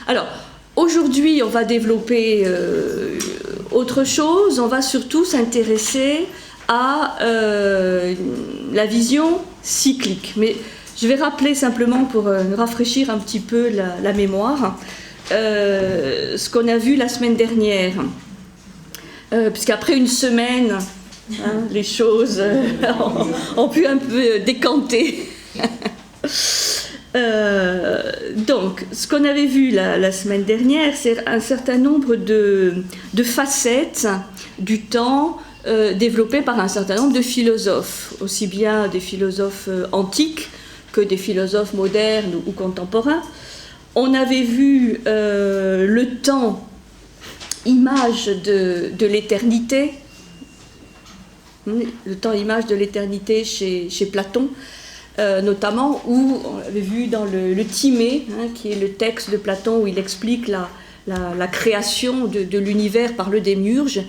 Alors, aujourd'hui, on va développer autre chose. On va surtout s'intéresser à la vision cyclique. Mais je vais rappeler simplement, pour rafraîchir un petit peu la mémoire, ce qu'on a vu la semaine dernière. Puisqu'après une semaine, les choses ont pu un peu décanter. Donc, ce qu'on avait vu la semaine dernière, c'est un certain nombre de facettes du temps développées par un certain nombre de philosophes, aussi bien des philosophes antiques que des philosophes modernes ou contemporains. On avait vu le temps, image de l'éternité, le temps, image de l'éternité chez Platon, notamment, où on l'avait vu dans le Timée, qui est le texte de Platon où il explique la création de l'univers par le démiurge.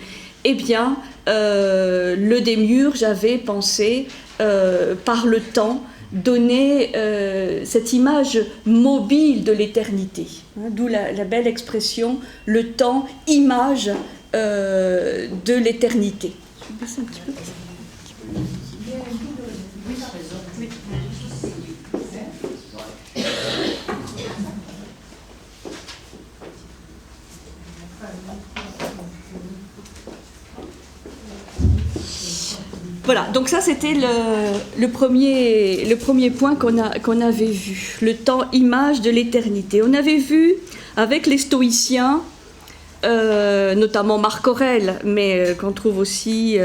Eh bien, le démiurge avait pensé, par le temps, donner cette image mobile de l'éternité, d'où la belle expression « le temps, image de l'éternité ». Je vais passer un petit peu. Voilà, donc ça c'était le premier point qu'on avait vu, le temps image de l'éternité. On avait vu avec les stoïciens, notamment Marc Aurèle, mais qu'on trouve aussi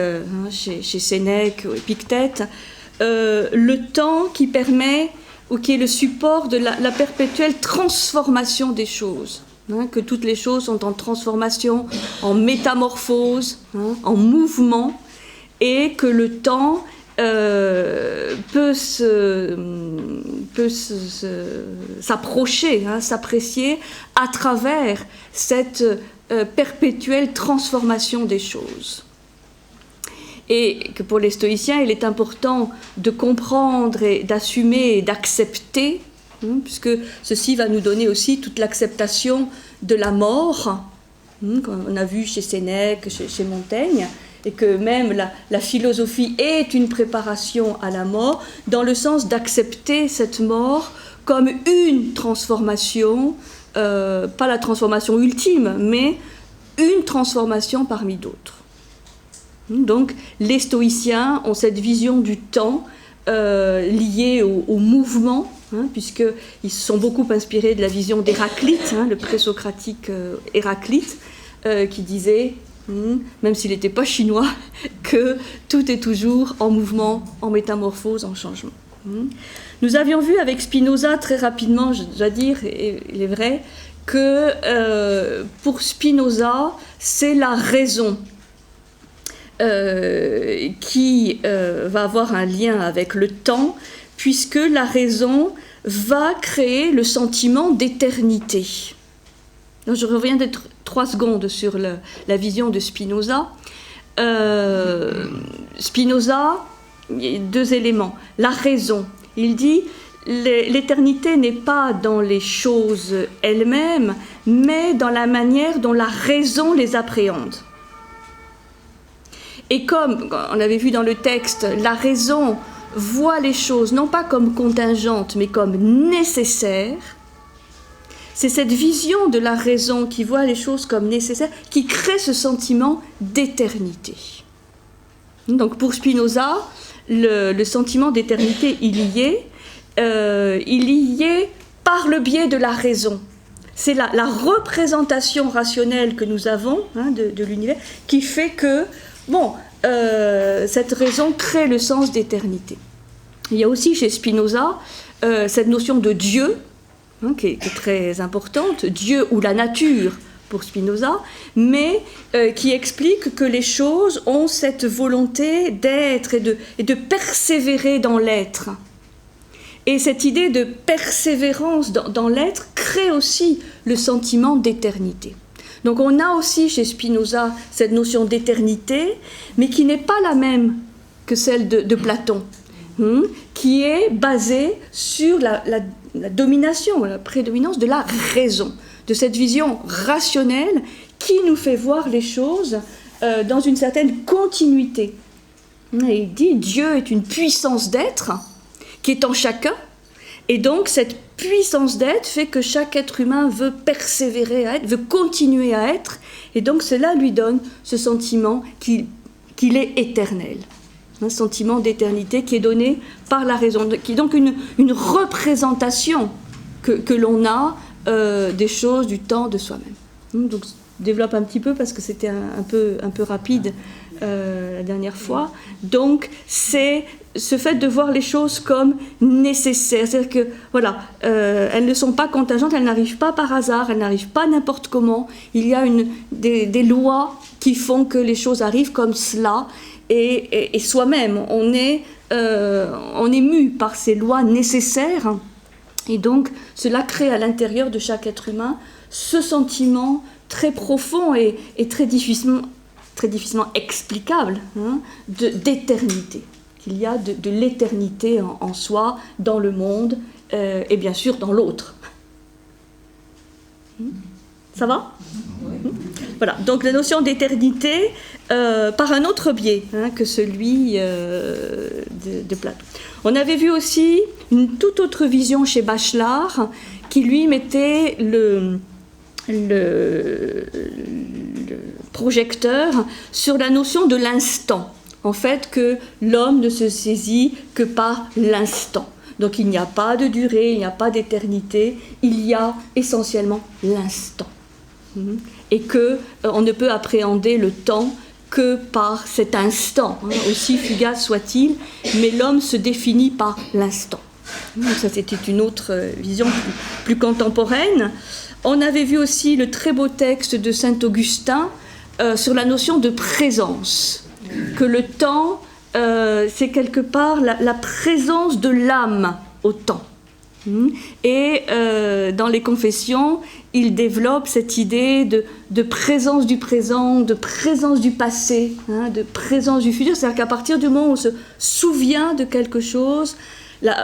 chez Sénèque ou Épictète, le temps qui permet, ou qui est le support de la perpétuelle transformation des choses. Que toutes les choses sont en transformation, en métamorphose, en mouvement, et que le temps peut s'approcher, s'apprécier à travers cette perpétuelle transformation des choses. Et que pour les stoïciens, il est important de comprendre et d'assumer et d'accepter, puisque ceci va nous donner aussi toute l'acceptation de la mort, qu'on a vu chez Sénèque, chez Montaigne, et que même la philosophie est une préparation à la mort, dans le sens d'accepter cette mort comme une transformation, pas la transformation ultime, mais une transformation parmi d'autres. Donc les stoïciens ont cette vision du temps liée au mouvement, puisqu'ils se sont beaucoup inspirés de la vision d'Héraclite, le présocratique Héraclite, qui disait, même s'il n'était pas chinois, que tout est toujours en mouvement, en métamorphose, en changement. Nous avions vu avec Spinoza, très rapidement, je dois dire, et il est vrai, que pour Spinoza, c'est la raison qui va avoir un lien avec le temps, puisque la raison va créer le sentiment d'éternité. Donc, je reviens de 3 secondes sur la vision de Spinoza. Spinoza, il y a 2 éléments. La raison, il dit l'éternité n'est pas dans les choses elles-mêmes, mais dans la manière dont la raison les appréhende. Et comme on avait vu dans le texte, la raison voit les choses non pas comme contingentes, mais comme nécessaires, c'est cette vision de la raison qui voit les choses comme nécessaires qui crée ce sentiment d'éternité. Donc pour Spinoza, le sentiment d'éternité, il y est par le biais de la raison. C'est la représentation rationnelle que nous avons de l'univers qui fait que cette raison crée le sens d'éternité. Il y a aussi chez Spinoza cette notion de Dieu, qui est très importante, Dieu ou la nature pour Spinoza, mais qui explique que les choses ont cette volonté d'être et de persévérer dans l'être. Et cette idée de persévérance dans l'être crée aussi le sentiment d'éternité. Donc on a aussi chez Spinoza cette notion d'éternité, mais qui n'est pas la même que celle de Platon, qui est basée sur la domination, la prédominance de la raison, de cette vision rationnelle qui nous fait voir les choses dans une certaine continuité. Et il dit, Dieu est une puissance d'être qui est en chacun, et donc cette puissance d'être fait que chaque être humain veut persévérer à être, veut continuer à être, et donc cela lui donne ce sentiment qu'il est éternel. Un sentiment d'éternité qui est donné par la raison, qui est donc une représentation que l'on a des choses, du temps, de soi-même. Donc je développe un petit peu parce que c'était un peu rapide la dernière fois. Donc c'est ce fait de voir les choses comme nécessaires, c'est-à-dire que voilà, elles ne sont pas contingentes, elles n'arrivent pas par hasard, elles n'arrivent pas n'importe comment. Il y a des lois qui font que les choses arrivent comme cela, et soi-même, on est mu par ces lois nécessaires, et donc cela crée à l'intérieur de chaque être humain ce sentiment très profond et très difficilement explicable, hein, d'éternité. Qu'il y a de l'éternité en soi, dans le monde, et bien sûr dans l'autre. Ça va ? Oui. Voilà, donc la notion d'éternité par un autre biais, hein, que celui de Platon. On avait vu aussi une toute autre vision chez Bachelard, qui lui mettait le projecteur sur la notion de l'instant. En fait, que l'homme ne se saisit que par l'instant. Donc il n'y a pas de durée, il n'y a pas d'éternité, il y a essentiellement l'instant. Et qu'on ne peut appréhender le temps que par cet instant, hein, aussi fugace soit-il, mais l'homme se définit par l'instant. Donc ça, c'était une autre vision plus contemporaine. On avait vu aussi le très beau texte de Saint-Augustin sur la notion de présence, que le temps, c'est quelque part la présence de l'âme au temps. Et dans les confessions, il développe cette idée de présence du présent, de présence du passé, hein, de présence du futur. C'est-à-dire qu'à partir du moment où on se souvient de quelque chose,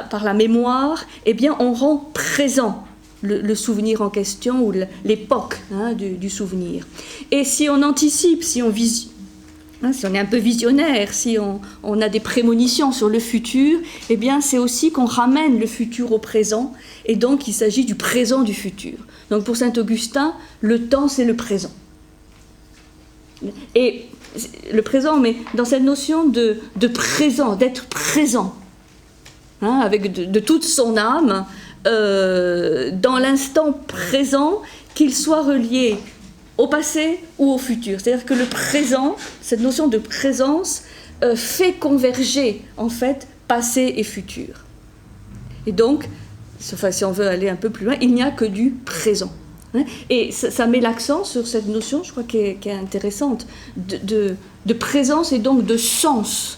par la mémoire, eh bien, on rend présent le souvenir en question, ou l'époque, hein, du souvenir. Et si on anticipe, si on est un peu visionnaire, si on a des prémonitions sur le futur, eh bien c'est aussi qu'on ramène le futur au présent, et donc il s'agit du présent du futur. Donc pour Saint-Augustin, le temps c'est le présent. Et le présent, mais dans cette notion de présent, d'être présent, hein, avec de toute son âme, dans l'instant présent, qu'il soit relié au passé ou au futur. C'est-à-dire que le présent, cette notion de présence, fait converger, en fait, passé et futur. Et donc, si on veut aller un peu plus loin, il n'y a que du présent. Et ça met l'accent sur cette notion, je crois, qui est intéressante, de présence et donc de sens.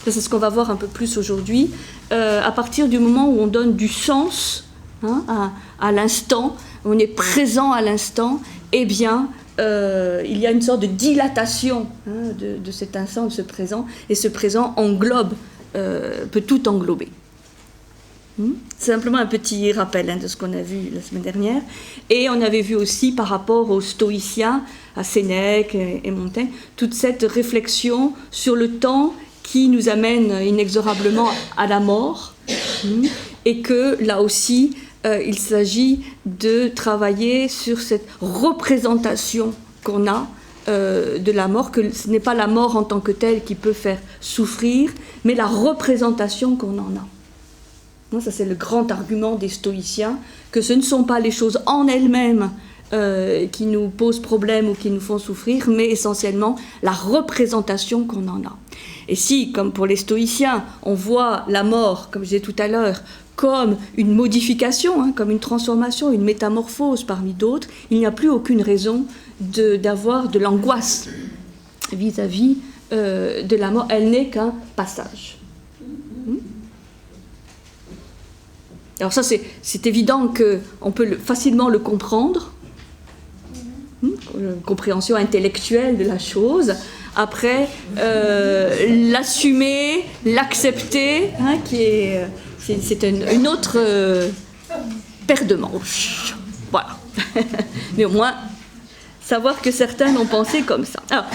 Ça, c'est ce qu'on va voir un peu plus aujourd'hui. À partir du moment où on donne du sens, hein, à l'instant, on est présent à l'instant, eh bien, il y a une sorte de dilatation, hein, de cet instant, de ce présent, et ce présent englobe, peut tout englober. C'est simplement un petit rappel, hein, de ce qu'on a vu la semaine dernière. Et on avait vu aussi, par rapport aux stoïciens, à Sénèque et Montaigne, toute cette réflexion sur le temps qui nous amène inexorablement à la mort, et que là aussi, il s'agit de travailler sur cette représentation qu'on a de la mort, que ce n'est pas la mort en tant que telle qui peut faire souffrir, mais la représentation qu'on en a. Ça, c'est le grand argument des stoïciens, que ce ne sont pas les choses en elles-mêmes qui nous posent problème ou qui nous font souffrir, mais essentiellement la représentation qu'on en a. Et si, comme pour les stoïciens, on voit la mort, comme je disais tout à l'heure, comme une modification, hein, comme une transformation, une métamorphose parmi d'autres, il n'y a plus aucune raison d'avoir de l'angoisse vis-à-vis de la mort. Elle n'est qu'un passage. Alors ça, c'est évident qu'on peut facilement le comprendre, une compréhension intellectuelle de la chose. Après, l'assumer, l'accepter, hein, c'est une autre paire de manches. Voilà. Mais au moins, savoir que certains l'ont pensé comme ça. Alors,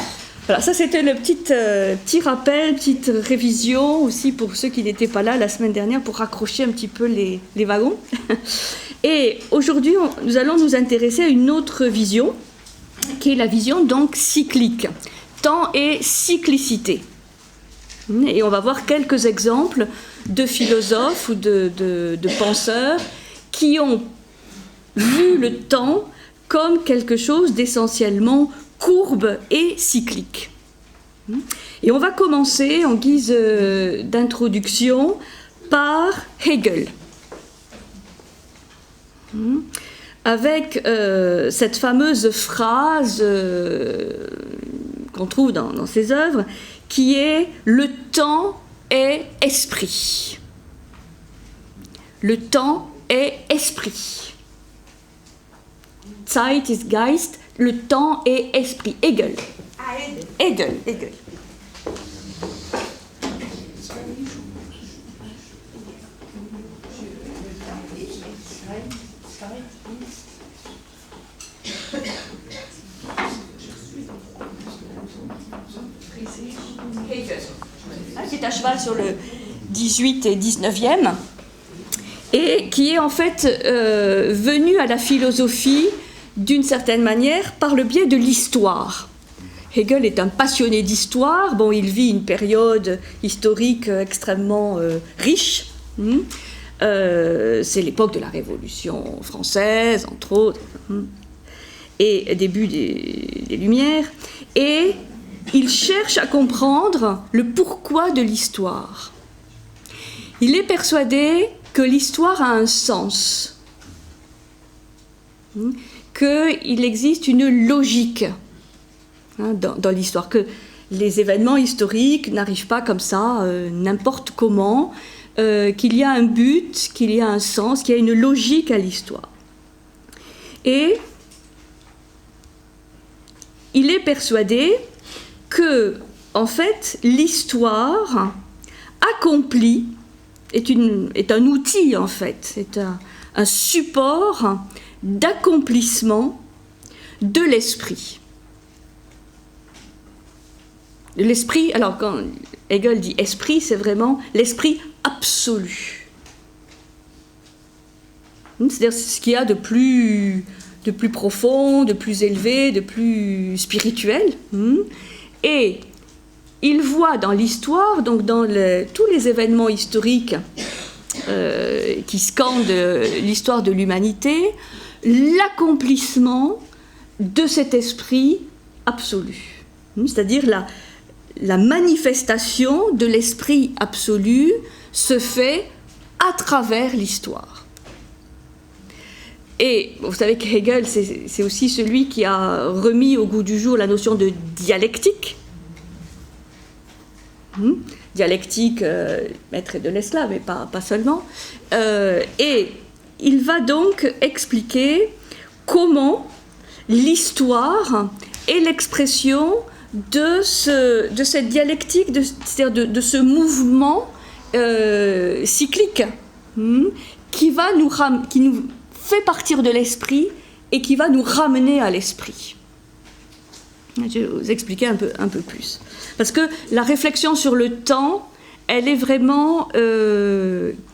voilà, ça c'était le petit rappel, petite révision aussi pour ceux qui n'étaient pas là la semaine dernière pour raccrocher un petit peu les wagons. Et aujourd'hui, nous allons nous intéresser à une autre vision, qui est la vision donc cyclique, temps et cyclicité. Et on va voir quelques exemples de philosophes ou de penseurs qui ont vu le temps comme quelque chose d'essentiellement courbe et cyclique. Et on va commencer en guise d'introduction par Hegel, avec cette fameuse phrase qu'on trouve dans ses œuvres, qui est « le temps est esprit ». Le temps est esprit. Zeit ist Geist, le temps est esprit. Hegel. Hegel. Qui est à cheval sur le 18 et 19e, et qui est en fait venu à la philosophie d'une certaine manière par le biais de l'histoire. Hegel est un passionné d'histoire. Bon, il vit une période historique extrêmement riche. C'est l'époque de la Révolution française, entre autres, et début des Lumières. Et il cherche à comprendre le pourquoi de l'histoire. Il est persuadé que l'histoire a un sens, qu'il existe une logique dans l'histoire, que les événements historiques n'arrivent pas comme ça, n'importe comment, qu'il y a un but, qu'il y a un sens, qu'il y a une logique à l'histoire. Et il est persuadé que, en fait, l'histoire accomplie est un outil, en fait, c'est un support d'accomplissement de l'esprit. L'esprit, alors quand Hegel dit esprit, c'est vraiment l'esprit absolu. C'est-à-dire ce qu'il y a de plus profond, de plus élevé, de plus spirituel. Et il voit dans l'histoire, donc dans tous les événements historiques qui scandent l'histoire de l'humanité, l'accomplissement de cet esprit absolu. C'est-à-dire la manifestation de l'esprit absolu se fait à travers l'histoire. Et vous savez que Hegel, c'est aussi celui qui a remis au goût du jour la notion de dialectique. Dialectique, maître de l'esclave, mais pas seulement. Et il va donc expliquer comment l'histoire est l'expression de cette dialectique, c'est-à-dire de ce mouvement cyclique qui nous fait partir de l'esprit et qui va nous ramener à l'esprit. Je vais vous expliquer un peu plus. Parce que la réflexion sur le temps, elle est vraiment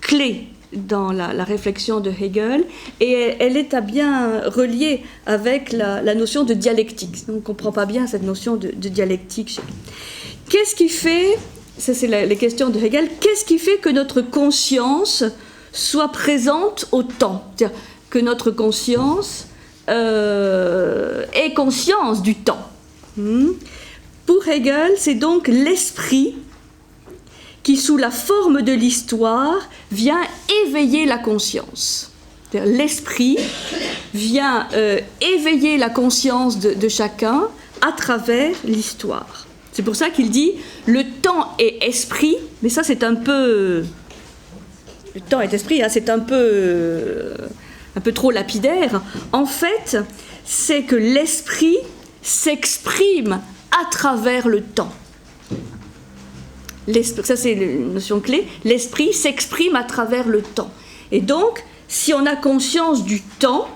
clé dans la réflexion de Hegel, et elle est à bien reliée avec la notion de dialectique. On ne comprend pas bien cette notion de dialectique. Qu'est-ce qui fait, ça c'est les questions de Hegel, qu'est-ce qui fait que notre conscience soit présente au temps ? C'est-à-dire que notre conscience ait conscience du temps. Pour Hegel, c'est donc l'esprit qui, sous la forme de l'histoire, vient éveiller la conscience. L'esprit vient éveiller la conscience de chacun à travers l'histoire. C'est pour ça qu'il dit « le temps est esprit », mais ça c'est un peu... Le temps est esprit, hein, c'est un peu trop lapidaire. En fait, c'est que l'esprit s'exprime à travers le temps. Ça, c'est une notion clé. L'esprit s'exprime à travers le temps. Et donc, si on a conscience du temps,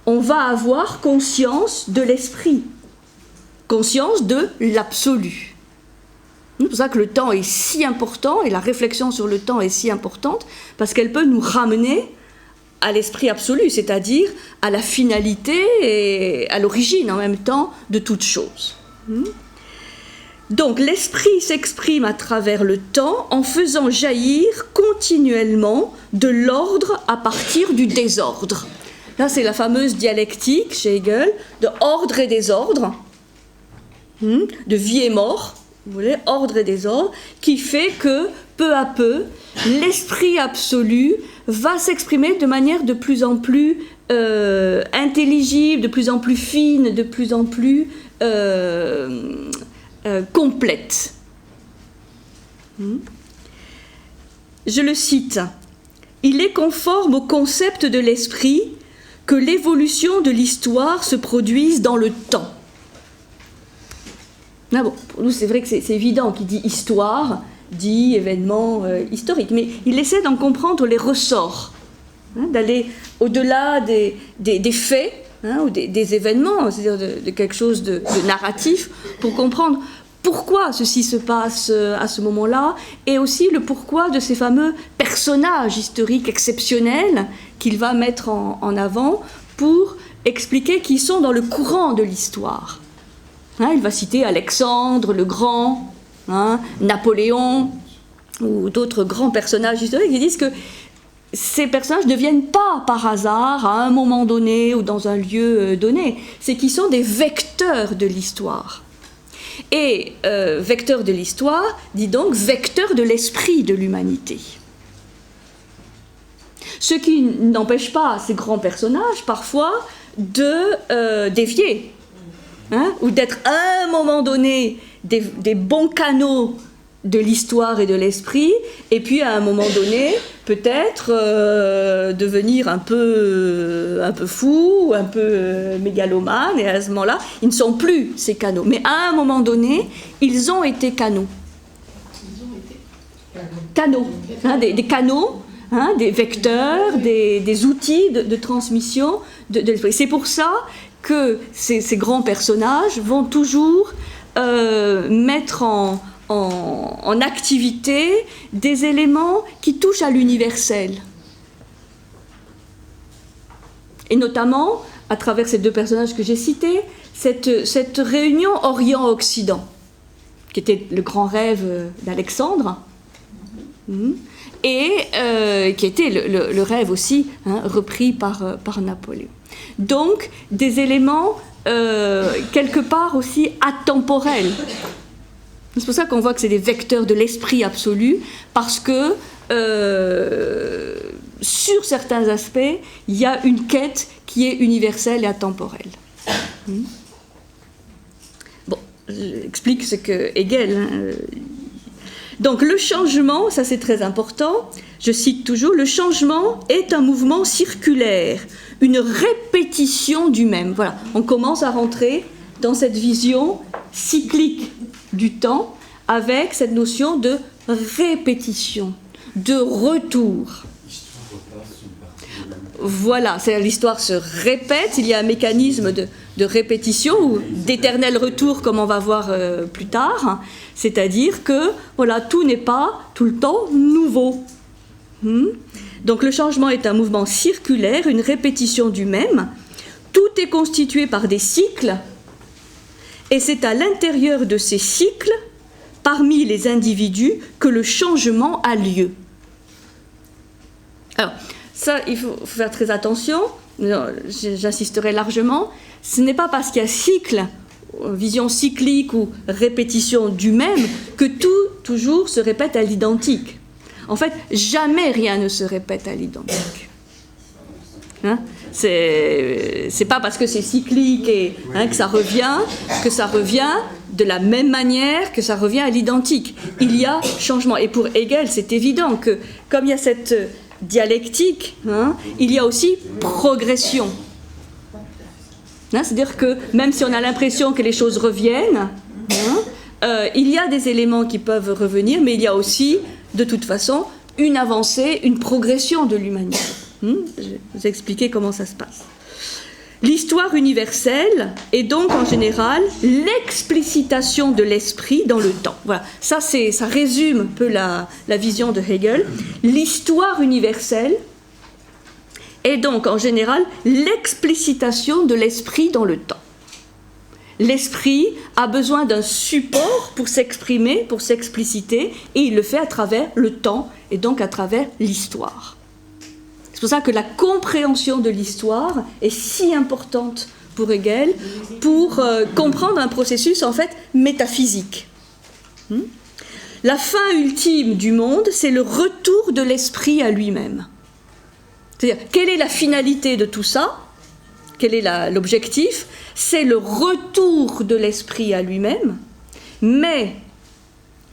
on va avoir conscience de l'esprit, conscience de l'absolu. C'est pour ça que le temps est si important, et la réflexion sur le temps est si importante, parce qu'elle peut nous ramener à l'esprit absolu, c'est-à-dire à la finalité et à l'origine en même temps de toute chose. Donc l'esprit s'exprime à travers le temps en faisant jaillir continuellement de l'ordre à partir du désordre. Là, c'est la fameuse dialectique chez Hegel de ordre et désordre, de vie et mort, vous voulez, ordre et désordre, qui fait que, peu à peu, l'esprit absolu va s'exprimer de manière de plus en plus intelligible, de plus en plus fine, de plus en plus complète. Je le cite. « Il est conforme au concept de l'esprit que l'évolution de l'histoire se produise dans le temps. » Ah bon, pour nous, c'est vrai que c'est évident qu'il dit histoire, dit événement historique, mais il essaie d'en comprendre les ressorts, d'aller au-delà des faits, ou des événements, c'est-à-dire de quelque chose de narratif, pour comprendre pourquoi ceci se passe à ce moment-là, et aussi le pourquoi de ces fameux personnages historiques exceptionnels qu'il va mettre en avant pour expliquer qu'ils sont dans le courant de l'histoire. Il va citer Alexandre le Grand, Napoléon, ou d'autres grands personnages historiques qui disent que ces personnages ne viennent pas par hasard à un moment donné ou dans un lieu donné, c'est qu'ils sont des vecteurs de l'histoire. Et vecteur de l'histoire dit donc vecteur de l'esprit de l'humanité. Ce qui n'empêche pas ces grands personnages parfois de dévier, ou d'être à un moment donné des bons canaux de l'histoire et de l'esprit, et puis à un moment donné, peut-être devenir un peu fou, un peu mégalomane, et à ce moment-là, ils ne sont plus ces canaux. Mais à un moment donné, ils ont été canaux. Canaux, des canaux, des vecteurs, des outils de transmission de l'esprit. C'est pour ça que ces grands personnages vont toujours mettre en activité des éléments qui touchent à l'universel. Et notamment, à travers ces deux personnages que j'ai cités, cette réunion Orient-Occident, qui était le grand rêve d'Alexandre, et qui était le rêve aussi repris par Napoléon. Donc, des éléments quelque part aussi atemporels. C'est pour ça qu'on voit que c'est des vecteurs de l'esprit absolu, parce que sur certains aspects, il y a une quête qui est universelle et atemporelle. Bon, j'explique ce que Hegel... Donc le changement, ça c'est très important, je cite toujours, le changement est un mouvement circulaire, une répétition du même. Voilà, on commence à rentrer dans cette vision cyclique du temps avec cette notion de répétition, de retour. Voilà, c'est-à-dire l'histoire se répète, il y a un mécanisme de répétition ou d'éternel retour comme on va voir plus tard, c'est-à-dire que voilà, tout n'est pas tout le temps nouveau. Donc le changement est un mouvement circulaire, une répétition du même, tout est constitué par des cycles, et c'est à l'intérieur de ces cycles, parmi les individus, que le changement a lieu. Alors, ça, il faut faire très attention, j'insisterai largement, ce n'est pas parce qu'il y a cycle, vision cyclique ou répétition du même, que tout, toujours, se répète à l'identique. En fait, jamais rien ne se répète à l'identique. C'est pas parce que c'est cyclique et que ça revient de la même manière que ça revient à l'identique. Il y a changement. Et pour Hegel, c'est évident que comme il y a cette dialectique, il y a aussi progression. C'est-à-dire que même si on a l'impression que les choses reviennent, il y a des éléments qui peuvent revenir, mais il y a aussi, de toute façon, une avancée, une progression de l'humanité. Je vais vous expliquer comment ça se passe. L'histoire universelle est donc en général l'explicitation de l'esprit dans le temps. Voilà, ça résume un peu la vision de Hegel. L'histoire universelle est donc en général l'explicitation de l'esprit dans le temps. L'esprit a besoin d'un support pour s'exprimer, pour s'expliciter, et il le fait à travers le temps et donc à travers l'histoire. C'est pour ça que la compréhension de l'histoire est si importante pour Hegel, pour comprendre un processus en fait métaphysique. La fin ultime du monde, c'est le retour de l'esprit à lui-même. C'est-à-dire, quelle est la finalité de tout ça ? Quel est l'objectif ? C'est le retour de l'esprit à lui-même, mais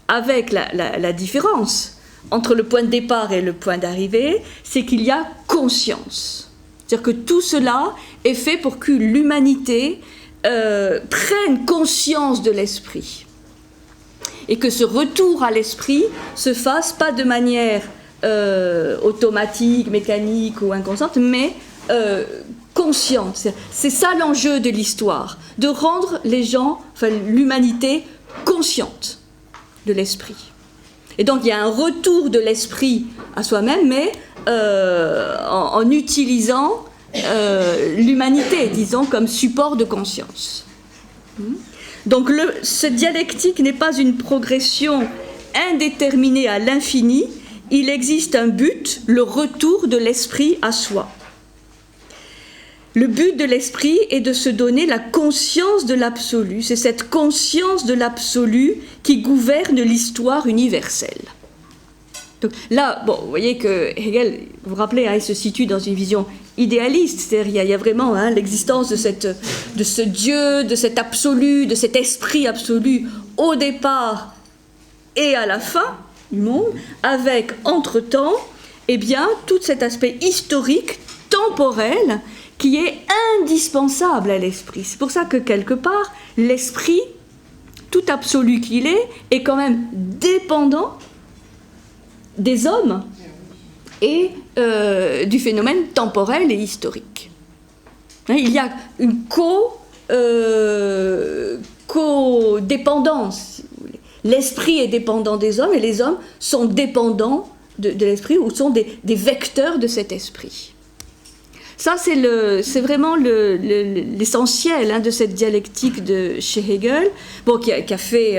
avec la différence entre le point de départ et le point d'arrivée, c'est qu'il y a conscience. C'est-à-dire que tout cela est fait pour que l'humanité prenne conscience de l'esprit. Et que ce retour à l'esprit se fasse pas de manière automatique, mécanique ou inconsciente, mais consciente. C'est ça l'enjeu de l'histoire, de rendre les gens, enfin l'humanité, consciente de l'esprit. Et donc il y a un retour de l'esprit à soi-même, mais en utilisant l'humanité, disons, comme support de conscience. Donc cette dialectique n'est pas une progression indéterminée à l'infini, il existe un but, le retour de l'esprit à soi. Le but de l'esprit est de se donner la conscience de l'absolu. C'est cette conscience de l'absolu qui gouverne l'histoire universelle. Donc là, bon, vous voyez que Hegel, vous vous rappelez, il se situe dans une vision idéaliste, c'est-à-dire il y a vraiment l'existence de ce Dieu, de cet absolu, de cet esprit absolu au départ et à la fin du monde, avec entre-temps, eh bien, tout cet aspect historique, temporel, qui est indispensable à l'esprit. C'est pour ça que quelque part, l'esprit, tout absolu qu'il est quand même dépendant des hommes et du phénomène temporel et historique. Il y a une co-dépendance, si vous voulez. L'esprit est dépendant des hommes et les hommes sont dépendants de l'esprit ou sont des vecteurs de cet esprit. Ça, c'est vraiment l'essentiel de cette dialectique de chez Hegel, bon, qui a fait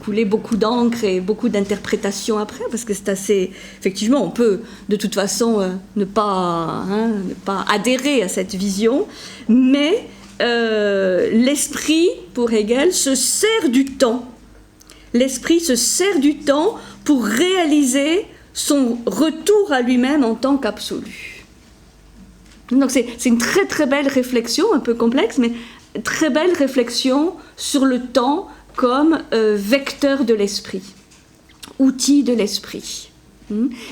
couler beaucoup d'encre et beaucoup d'interprétations après, parce que c'est assez... Effectivement, on peut de toute façon ne pas adhérer à cette vision, mais l'esprit, pour Hegel, se sert du temps. L'esprit se sert du temps pour réaliser son retour à lui-même en tant qu'absolu. Donc c'est une très très belle réflexion, un peu complexe, mais très belle réflexion sur le temps comme vecteur de l'esprit, outil de l'esprit.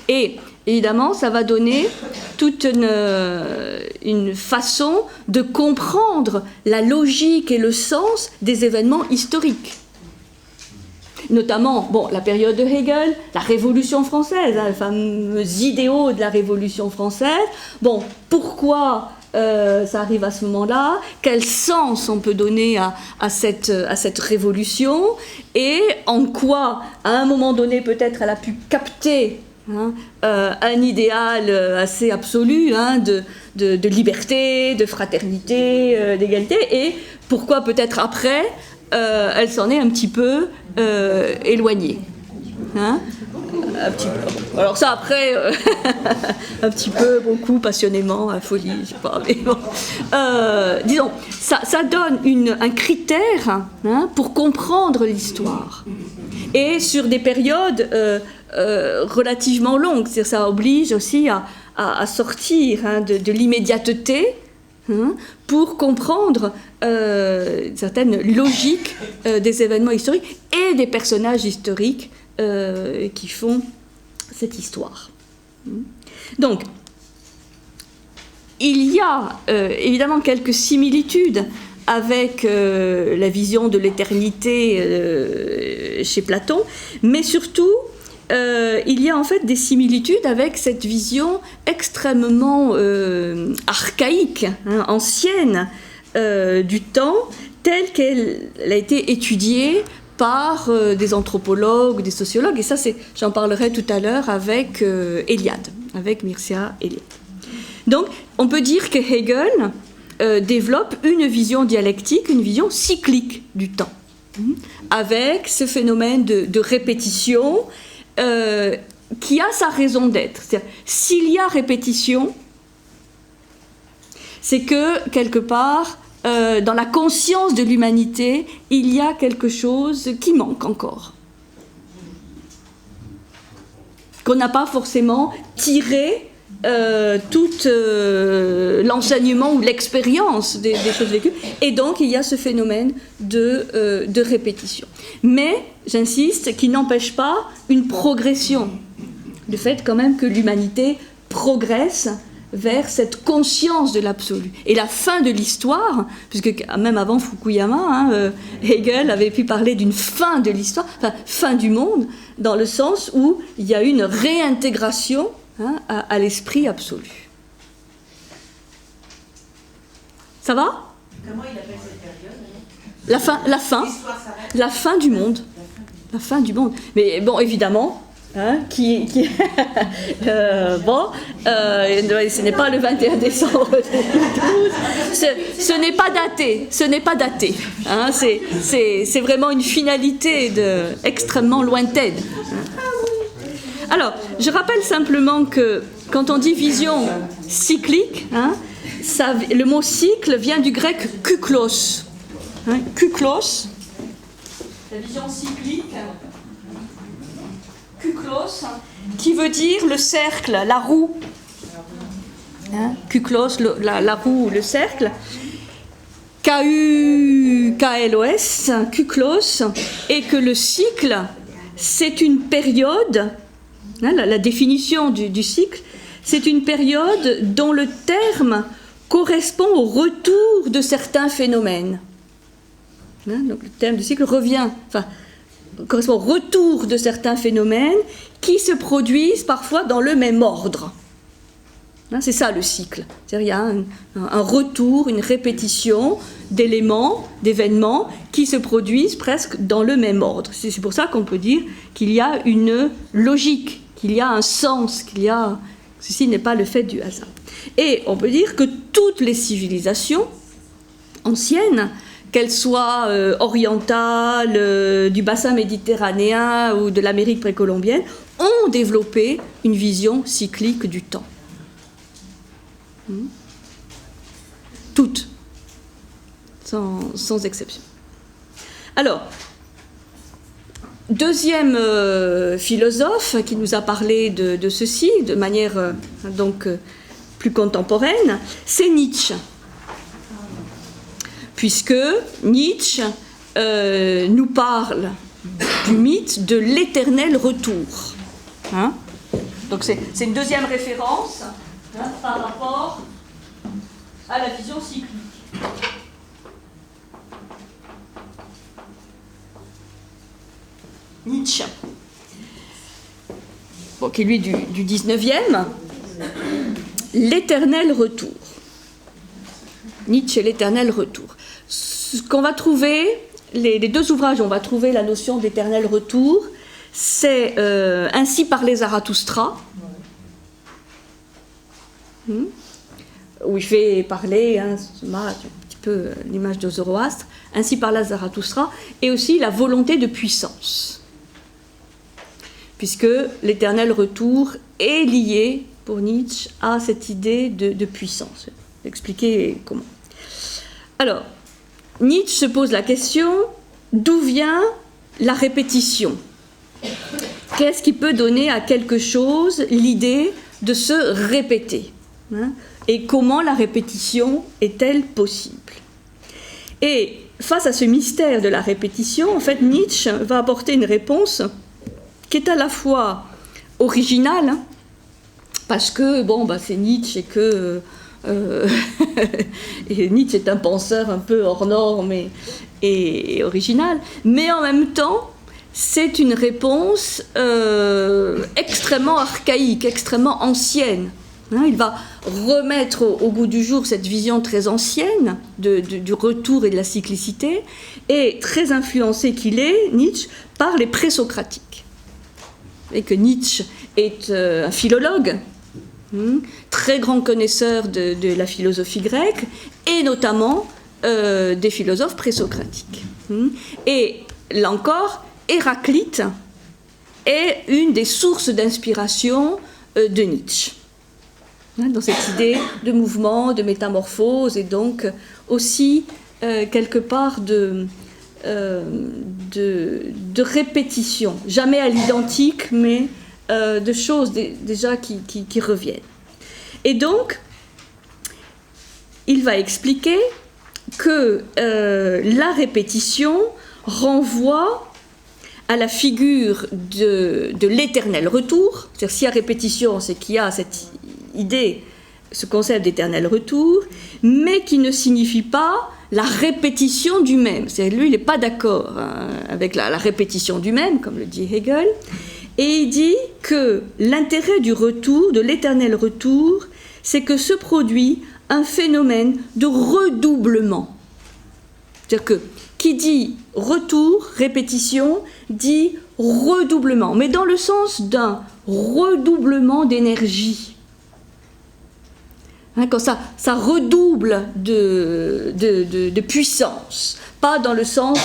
Et évidemment, ça va donner toute une façon de comprendre la logique et le sens des événements historiques. Notamment, bon, la période de Hegel, la Révolution française, les fameux idéaux de la Révolution française. Bon, pourquoi ça arrive à ce moment-là? Quel sens on peut donner à cette révolution? Et en quoi, à un moment donné, peut-être, elle a pu capter un idéal assez absolu de liberté, de fraternité, d'égalité, et pourquoi peut-être après elle s'en est un petit peu éloignée. Un petit peu. Alors ça après, un petit peu, beaucoup, passionnément, à folie, je sais pas, mais bon. Disons, ça donne un critère pour comprendre l'histoire. Et sur des périodes relativement longues, c'est-à-dire ça oblige aussi à sortir de l'immédiateté, pour comprendre certaines logiques des événements historiques et des personnages historiques qui font cette histoire. Donc, il y a évidemment quelques similitudes avec la vision de l'éternité chez Platon, mais surtout, il y a en fait des similitudes avec cette vision extrêmement archaïque, hein, ancienne du temps, telle qu'elle a été étudiée par des anthropologues, des sociologues, et ça, j'en parlerai tout à l'heure avec Eliade, avec Mircea Eliade. Donc, on peut dire que Hegel développe une vision dialectique, une vision cyclique du temps, avec ce phénomène de répétition qui a sa raison d'être. C'est-à-dire, s'il y a répétition, c'est que, quelque part, dans la conscience de l'humanité, il y a quelque chose qui manque encore. Qu'on n'a pas forcément tiré tout l'enseignement ou l'expérience des choses vécues. Et donc, il y a ce phénomène de répétition. Mais, j'insiste, qui n'empêche pas une progression. Le fait quand même que l'humanité progresse vers cette conscience de l'absolu. Et la fin de l'histoire, puisque même avant Fukuyama, Hegel avait pu parler d'une fin de l'histoire, enfin, fin du monde, dans le sens où il y a une réintégration à l'esprit absolu. Ça va ? Comment il appelle cette période ? La fin du monde. La fin du monde. Mais bon, évidemment, ce n'est pas le 21 décembre 2012, ce n'est pas daté, hein, c'est vraiment une finalité extrêmement lointaine. Alors, je rappelle simplement que quand on dit vision cyclique, le mot cycle vient du grec kuklos. Kuklos, la vision cyclique, kuklos, qui veut dire le cercle, la roue. Kuklos, la roue, le cercle. K-U-K-L-O-S, kuklos, et que le cycle, c'est une période, la définition du cycle, c'est une période dont le terme correspond au retour de certains phénomènes. Donc le terme du cycle correspond au retour de certains phénomènes qui se produisent parfois dans le même ordre. C'est ça le cycle. C'est-à-dire, il y a un retour, une répétition d'éléments, d'événements qui se produisent presque dans le même ordre. C'est pour ça qu'on peut dire qu'il y a une logique, qu'il y a un sens, ceci n'est pas le fait du hasard. Et on peut dire que toutes les civilisations anciennes, qu'elles soient orientales, du bassin méditerranéen ou de l'Amérique précolombienne, ont développé une vision cyclique du temps. Toutes, sans exception. Alors, deuxième philosophe qui nous a parlé de ceci, de manière plus contemporaine, c'est Nietzsche. Puisque Nietzsche nous parle du mythe de l'éternel retour. Donc c'est une deuxième référence par rapport à la vision cyclique. Nietzsche, qui est lui du 19e, l'éternel retour. Nietzsche et l'éternel retour. Ce qu'on va trouver, les deux ouvrages où on va trouver la notion d'éternel retour, c'est Ainsi parlait Zarathustra, où il fait parler un petit peu l'image de Zoroastre, Ainsi parlait Zarathustra, et aussi la volonté de puissance, puisque l'éternel retour est lié pour Nietzsche à cette idée de puissance. Je vais expliquer comment. Alors, Nietzsche se pose la question, d'où vient la répétition ? Qu'est-ce qui peut donner à quelque chose l'idée de se répéter ? Et comment la répétition est-elle possible ? Et face à ce mystère de la répétition, en fait, Nietzsche va apporter une réponse qui est à la fois originale, parce que, c'est Nietzsche et que... et Nietzsche est un penseur un peu hors norme et original, mais en même temps, c'est une réponse extrêmement archaïque, extrêmement ancienne. Il va remettre au goût du jour cette vision très ancienne du retour et de la cyclicité, et très influencé qu'il est, Nietzsche, par les présocratiques. Et que Nietzsche est un philologue, très grand connaisseur de la philosophie grecque, et notamment des philosophes présocratiques. Et là encore, Héraclite est une des sources d'inspiration de Nietzsche, dans cette idée de mouvement, de métamorphose, et donc aussi quelque part de répétition, jamais à l'identique, mais de choses déjà qui reviennent. Et donc, il va expliquer que la répétition renvoie à la figure de l'éternel retour. C'est-à-dire, s'il y a répétition, c'est qu'il y a cette idée, ce concept d'éternel retour, mais qui ne signifie pas la répétition du même. C'est-à-dire, lui, il n'est pas d'accord avec la répétition du même, comme le dit Hegel, et il dit que l'intérêt du retour, de l'éternel retour, c'est que se produit un phénomène de redoublement. C'est-à-dire que qui dit retour, répétition, dit redoublement, mais dans le sens d'un redoublement d'énergie. Quand ça redouble de puissance, pas dans le sens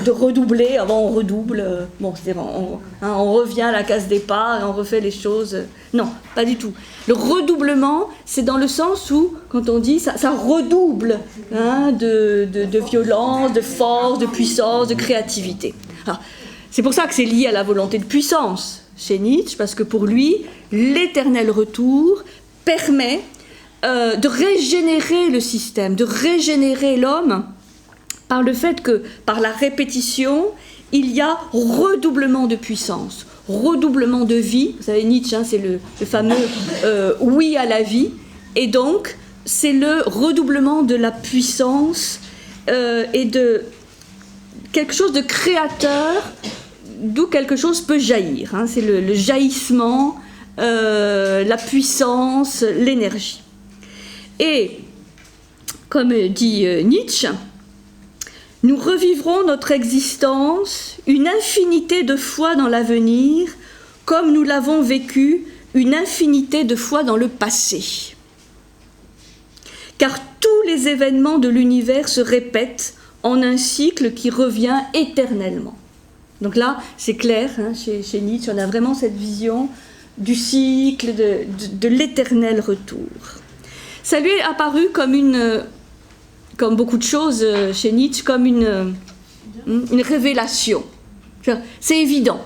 de redoubler, avant on redouble, on revient à la case départ et on refait les choses. Non, pas du tout. Le redoublement, c'est dans le sens où, quand on dit, ça redouble de violence, de force, de puissance, de créativité. Alors, c'est pour ça que c'est lié à la volonté de puissance chez Nietzsche, parce que pour lui, l'éternel retour permet de régénérer le système, de régénérer l'homme par le fait que, par la répétition, il y a redoublement de puissance, redoublement de vie. Vous savez, Nietzsche, c'est le fameux oui à la vie, et donc c'est le redoublement de la puissance et de quelque chose de créateur, d'où quelque chose peut jaillir. C'est le jaillissement, la puissance, l'énergie. Et, comme dit Nietzsche, nous revivrons notre existence une infinité de fois dans l'avenir, comme nous l'avons vécu une infinité de fois dans le passé. Car tous les événements de l'univers se répètent en un cycle qui revient éternellement. Donc là, c'est clair, chez Nietzsche, on a vraiment cette vision du cycle, de l'éternel retour. Ça lui est apparu comme beaucoup de choses chez Nietzsche, comme une révélation. C'est évident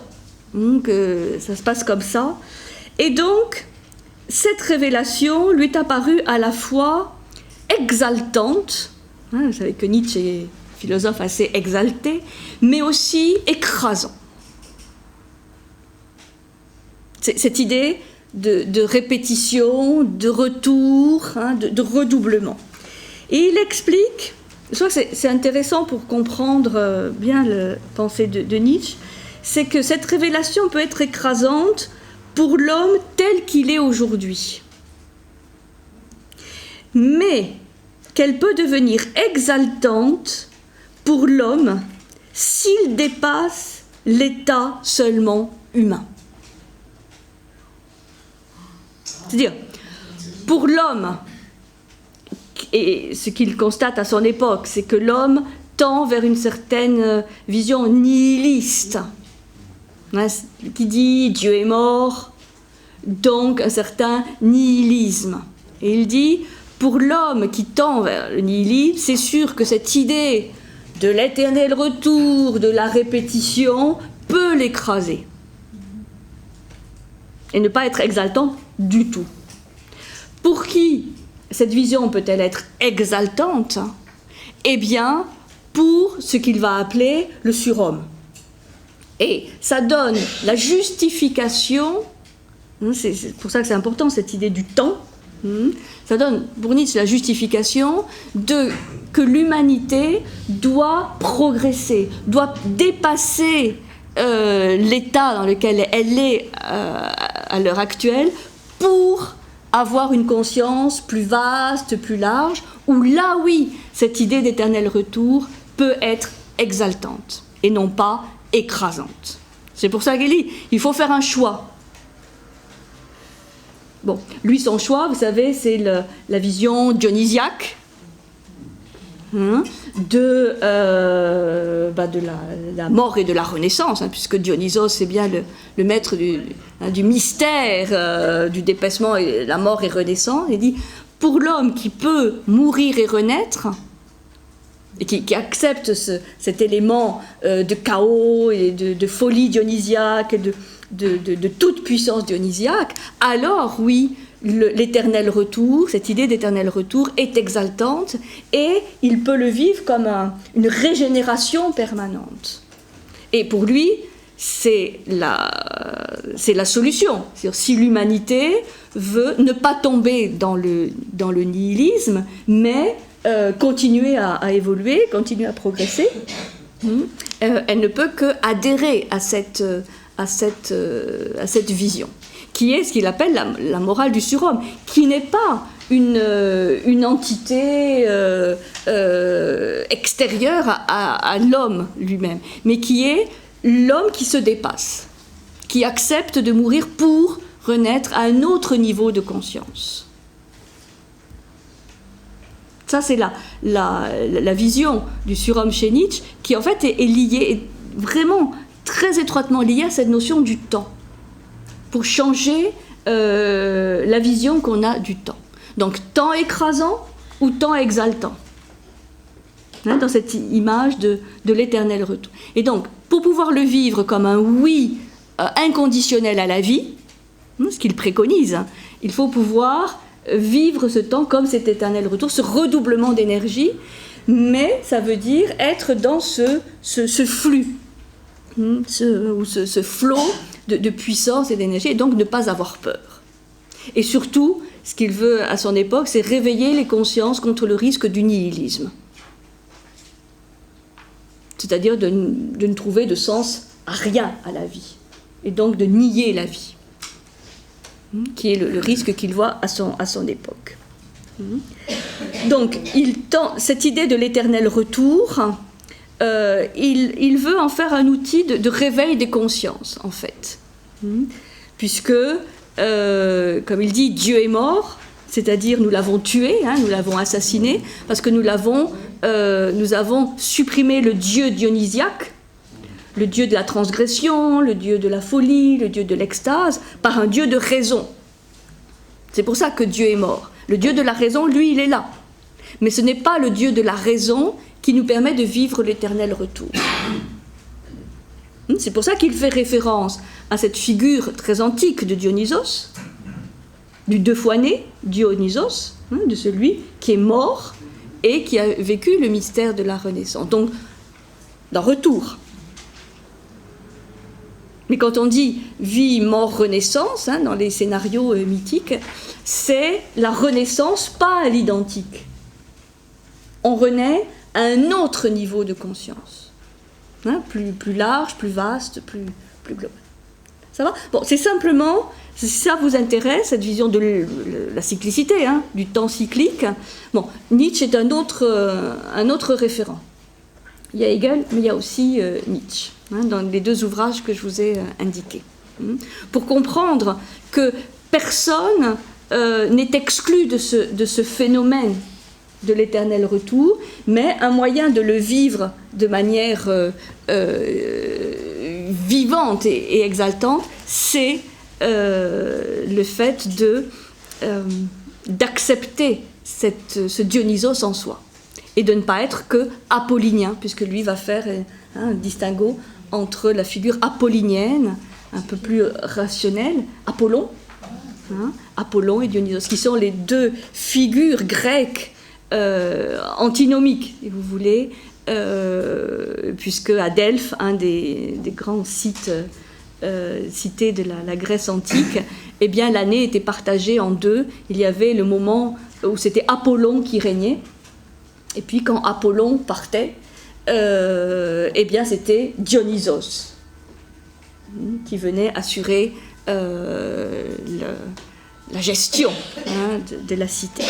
que ça se passe comme ça. Et donc, cette révélation lui est apparue à la fois exaltante, vous savez que Nietzsche est philosophe assez exalté, mais aussi écrasant. Cette idée de répétition, de retour, de redoublement. Et il explique, je crois que c'est intéressant pour comprendre bien la pensée de Nietzsche, c'est que cette révélation peut être écrasante pour l'homme tel qu'il est aujourd'hui, mais qu'elle peut devenir exaltante pour l'homme s'il dépasse l'état seulement humain. C'est-à-dire, pour l'homme, et ce qu'il constate à son époque, c'est que l'homme tend vers une certaine vision nihiliste, qui dit Dieu est mort, donc un certain nihilisme. Et il dit, pour l'homme qui tend vers le nihilisme, c'est sûr que cette idée de l'éternel retour, de la répétition, peut l'écraser. Et ne pas être exaltante du tout. Pour qui cette vision peut-elle être exaltante ? Eh bien, pour ce qu'il va appeler le surhomme. Et ça donne la justification, c'est pour ça que c'est important cette idée du temps, ça donne pour Nietzsche la justification que l'humanité doit progresser, doit dépasser l'état dans lequel elle est à l'heure actuelle pour avoir une conscience plus vaste, plus large, où là, oui, cette idée d'éternel retour peut être exaltante et non pas écrasante. C'est pour ça qu'elle dit, il faut faire un choix. Bon, lui, son choix, vous savez, c'est la vision dionysiaque, de la mort et de la renaissance, puisque Dionysos c'est bien le maître du mystère du dépassement, et la mort et renaissance. Il dit, pour l'homme qui peut mourir et renaître, et qui accepte cet élément de chaos et de folie dionysiaque, de toute puissance dionysiaque, alors oui, l'éternel retour, cette idée d'éternel retour est exaltante et il peut le vivre comme une régénération permanente. Et pour lui, c'est la solution. C'est-à-dire, si l'humanité veut ne pas tomber dans le nihilisme, mais continuer à évoluer, continuer à progresser, elle ne peut qu'adhérer à cette vision, qui est ce qu'il appelle la morale du surhomme, qui n'est pas une entité extérieure à l'homme lui-même, mais qui est l'homme qui se dépasse, qui accepte de mourir pour renaître à un autre niveau de conscience. Ça, c'est la vision du surhomme chez Nietzsche, qui en fait est liée, est vraiment très étroitement liée à cette notion du temps, pour changer la vision qu'on a du temps. Donc, temps écrasant ou temps exaltant, dans cette image de l'éternel retour. Et donc, pour pouvoir le vivre comme un oui inconditionnel à la vie, ce qu'il préconise, il faut pouvoir vivre ce temps comme cet éternel retour, ce redoublement d'énergie, mais ça veut dire être dans ce flux, ce flot de puissance et d'énergie, et donc ne pas avoir peur. Et surtout, ce qu'il veut à son époque, c'est réveiller les consciences contre le risque du nihilisme. C'est-à-dire de ne trouver de sens à rien à la vie, et donc de nier la vie, qui est le risque qu'il voit à son époque. Donc, cette idée de l'éternel retour, il veut en faire un outil de réveil des consciences, en fait. Puisque, comme il dit, Dieu est mort, c'est-à-dire nous l'avons tué, nous l'avons assassiné, parce que nous avons supprimé le Dieu dionysiaque, le Dieu de la transgression, le Dieu de la folie, le Dieu de l'extase, par un Dieu de raison. C'est pour ça que Dieu est mort. Le Dieu de la raison, lui, il est là. Mais ce n'est pas le Dieu de la raison qui nous permet de vivre l'éternel retour. C'est pour ça qu'il fait référence à cette figure très antique de Dionysos, du deux fois né, Dionysos, de celui qui est mort et qui a vécu le mystère de la Renaissance. Donc, d'un retour. Mais quand on dit vie, mort, renaissance, dans les scénarios mythiques, c'est la renaissance pas à l'identique. On renaît à un autre niveau de conscience, plus large, plus vaste, plus global. Ça va ? Bon, c'est simplement, si ça vous intéresse, cette vision de la cyclicité, du temps cyclique. Bon, Nietzsche est un autre référent. Il y a Hegel, mais il y a aussi Nietzsche, dans les deux ouvrages que je vous ai indiqués. Pour comprendre que personne n'est exclu de ce phénomène de l'éternel retour, mais un moyen de le vivre de manière vivante et exaltante, c'est le fait d'accepter ce Dionysos en soi, et de ne pas être que apollinien, puisque lui va faire un distinguo entre la figure apollinienne, un peu plus rationnelle, Apollon et Dionysos, qui sont les deux figures grecques antinomiques, si vous voulez, puisque à Delphes, un des grands cités de la Grèce antique, eh bien l'année était partagée en deux. Il y avait le moment où c'était Apollon qui régnait, et puis quand Apollon partait, eh bien c'était Dionysos qui venait assurer la gestion de la cité.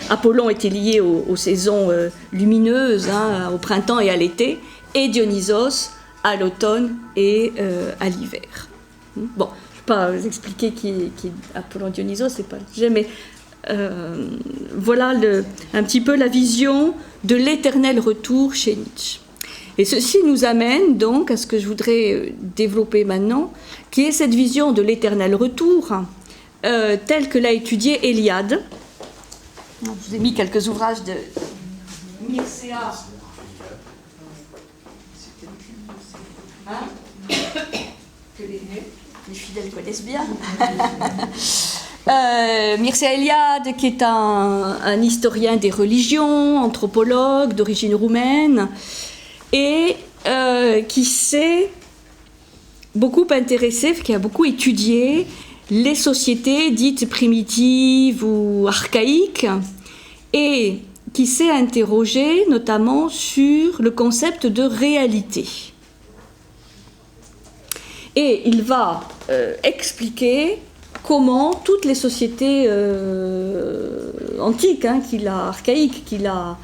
Apollon était lié aux saisons lumineuses, au printemps et à l'été, et Dionysos à l'automne et à l'hiver. Bon, je ne vais pas vous expliquer qui est Apollon Dionysos, c'est pas le sujet, mais voilà un petit peu la vision de l'éternel retour chez Nietzsche. Et ceci nous amène donc à ce que je voudrais développer maintenant, qui est cette vision de l'éternel retour, telle que l'a étudiée Héliade. Je vous ai mis quelques ouvrages de Mircea. Que les fidèles connaissent bien. Mircea Eliade, qui est un historien des religions, anthropologue d'origine roumaine, et qui s'est beaucoup intéressé, qui a beaucoup étudié les sociétés dites primitives ou archaïques, et qui s'est interrogé notamment sur le concept de réalité. Et il va expliquer comment toutes les sociétés antiques, archaïques, qu'il a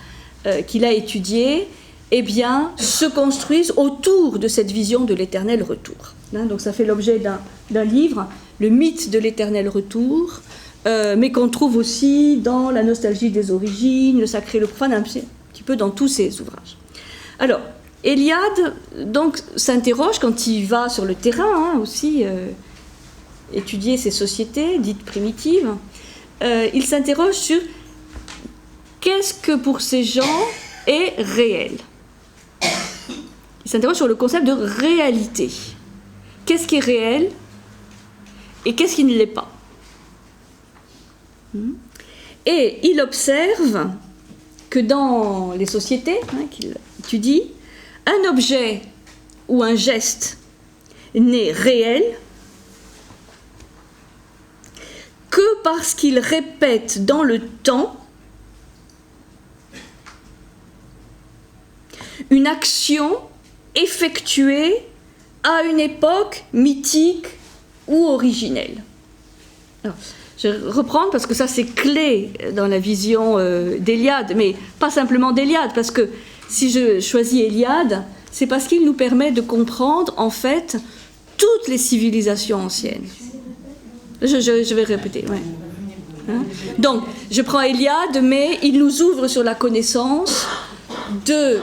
étudiées, eh bien, se construisent autour de cette vision de l'éternel retour. Donc ça fait l'objet d'un livre, Le mythe de l'éternel retour, mais qu'on trouve aussi dans La nostalgie des origines, Le sacré et le profane, un petit peu dans tous ces ouvrages. Alors, Héliade donc s'interroge quand il va sur le terrain aussi étudier ces sociétés dites primitives. Il s'interroge sur qu'est-ce que pour ces gens est réel. Il s'interroge sur le concept de réalité. Qu'est-ce qui est réel et qu'est-ce qui ne l'est pas? Et il observe que dans les sociétés qu'il étudie, un objet ou un geste n'est réel que parce qu'il répète dans le temps une action effectuée à une époque mythique ou originelle. Alors, je vais reprendre parce que ça c'est clé dans la vision d'Héliade, mais pas simplement d'Héliade, parce que si je choisis Héliade, c'est parce qu'il nous permet de comprendre en fait toutes les civilisations anciennes. Je vais répéter, ouais. Donc, je prends Héliade, mais il nous ouvre sur la connaissance de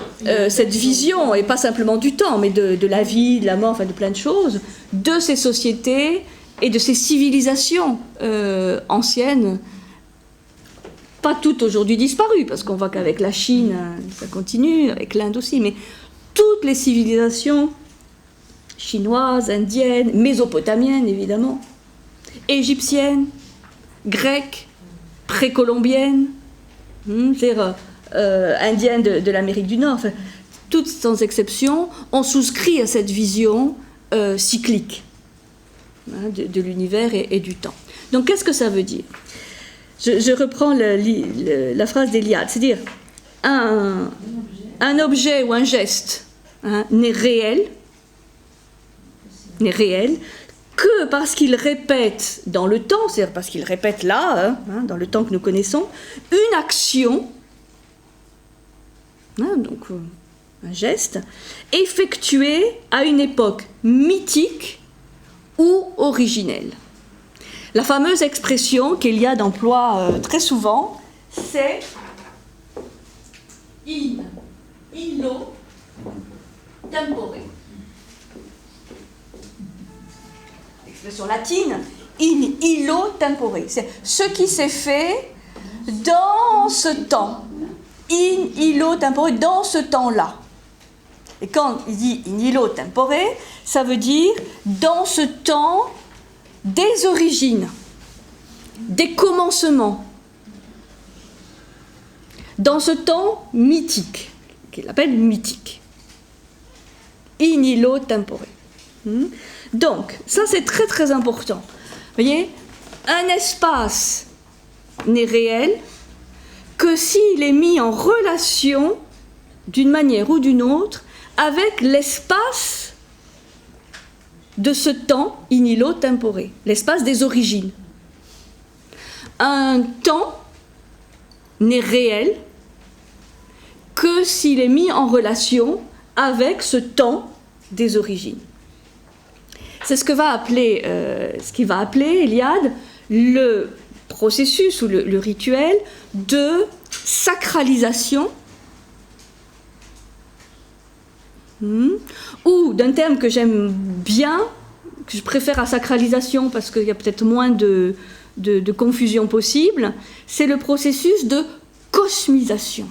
cette vision, et pas simplement du temps, mais de la vie, de la mort, enfin de plein de choses, de ces sociétés et de ces civilisations anciennes, pas toutes aujourd'hui disparues, parce qu'on voit qu'avec la Chine, ça continue, avec l'Inde aussi, mais toutes les civilisations chinoises, indiennes, mésopotamiennes évidemment, égyptiennes, grecques, précolombiennes, c'est-à-dire indiennes de l'Amérique du Nord, enfin, toutes sans exception, ont souscrit à cette vision cyclique de l'univers et du temps. Donc qu'est-ce que ça veut dire? Je reprends la phrase d'Héliade, c'est-à-dire un objet ou un geste n'est réel que parce qu'il répète dans le temps, c'est-à-dire parce qu'il répète là, dans le temps que nous connaissons, une action, donc un geste, effectué à une époque mythique ou originelle. La fameuse expression qu'Héliade emploie très souvent, c'est in illo tempore. L'expression latine, in illo tempore. C'est ce qui s'est fait dans ce temps. In illo tempore, dans ce temps-là. Et quand il dit in illo tempore, ça veut dire dans ce temps des origines, des commencements, dans ce temps mythique, qu'il appelle mythique. In illo tempore. Donc, ça c'est très très important. Vous voyez, un espace n'est réel que s'il est mis en relation, d'une manière ou d'une autre, avec l'espace de ce temps in illo tempore, l'espace des origines. Un temps n'est réel que s'il est mis en relation avec ce temps des origines. C'est ce qu'il va appeler Eliade le processus ou le rituel de sacralisation, ou d'un terme que j'aime bien, que je préfère à sacralisation parce qu'il y a peut-être moins de confusion possible, c'est le processus de cosmisation.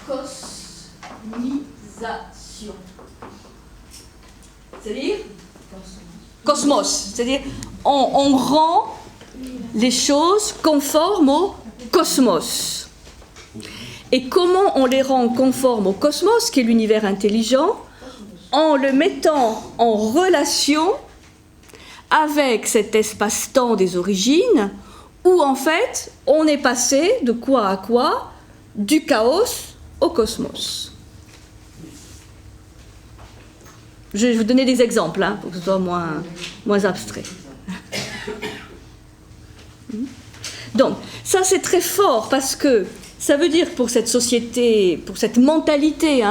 Cosmisation. C'est-à-dire cosmos. C'est-à-dire on rend les choses conformes au cosmos. Et comment on les rend conformes au cosmos, qui est l'univers intelligent, en le mettant en relation avec cet espace-temps des origines, où en fait on est passé de quoi à quoi, du chaos au cosmos. Je vais vous donner des exemples pour que ce soit moins abstrait. Donc, ça c'est très fort parce que ça veut dire pour cette société, pour cette mentalité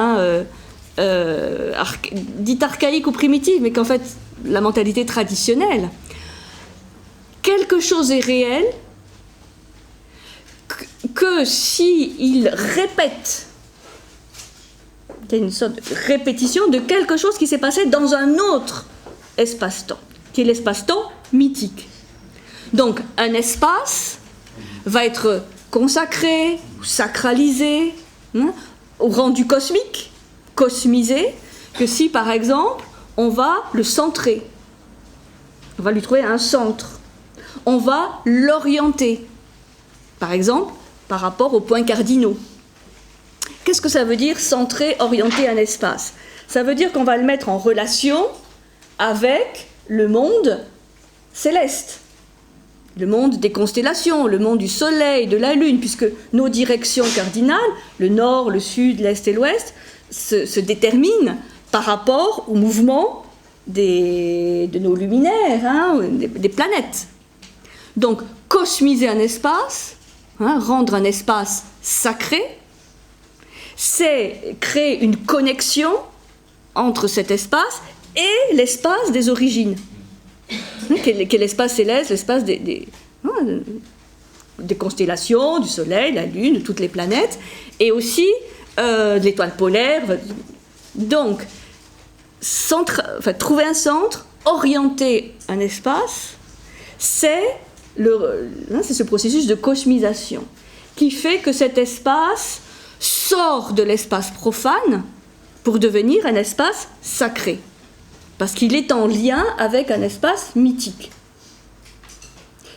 dite archaïque ou primitive, mais qu'en fait la mentalité traditionnelle, quelque chose est réel que s'il répète. Il y a une sorte de répétition de quelque chose qui s'est passé dans un autre espace-temps, qui est l'espace-temps mythique. Donc, un espace va être consacré, sacralisé, ou rendu cosmique, cosmisé, que si, par exemple, on va le centrer, on va lui trouver un centre, on va l'orienter, par exemple, par rapport aux points cardinaux. Qu'est-ce que ça veut dire centrer, orienter un espace? Ça veut dire qu'on va le mettre en relation avec le monde céleste, le monde des constellations, le monde du soleil, de la lune, puisque nos directions cardinales, le nord, le sud, l'est et l'ouest, se déterminent par rapport au mouvement de nos luminaires, des planètes. Donc, cosmiser un espace, rendre un espace sacré, c'est créer une connexion entre cet espace et l'espace des origines, qui est l'espace céleste, l'espace des constellations, du Soleil, la Lune, de toutes les planètes, et aussi de l'étoile polaire. Donc, trouver un centre, orienter un espace, c'est ce processus de cosmisation qui fait que cet espace sort de l'espace profane pour devenir un espace sacré, parce qu'il est en lien avec un espace mythique.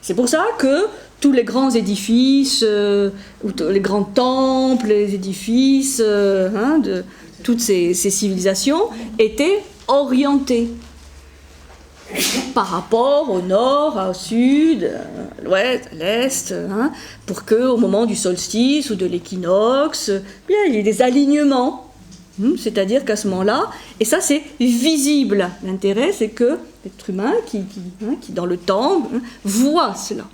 C'est pour ça que tous les grands édifices, les grands temples, les édifices de toutes ces civilisations étaient orientés par rapport au nord, au sud, à l'ouest, à l'est, pour qu'au moment du solstice ou de l'équinoxe, il y ait des alignements. C'est-à-dire qu'à ce moment-là, et ça c'est visible, l'intérêt c'est que l'être humain qui dans le temps voit cela.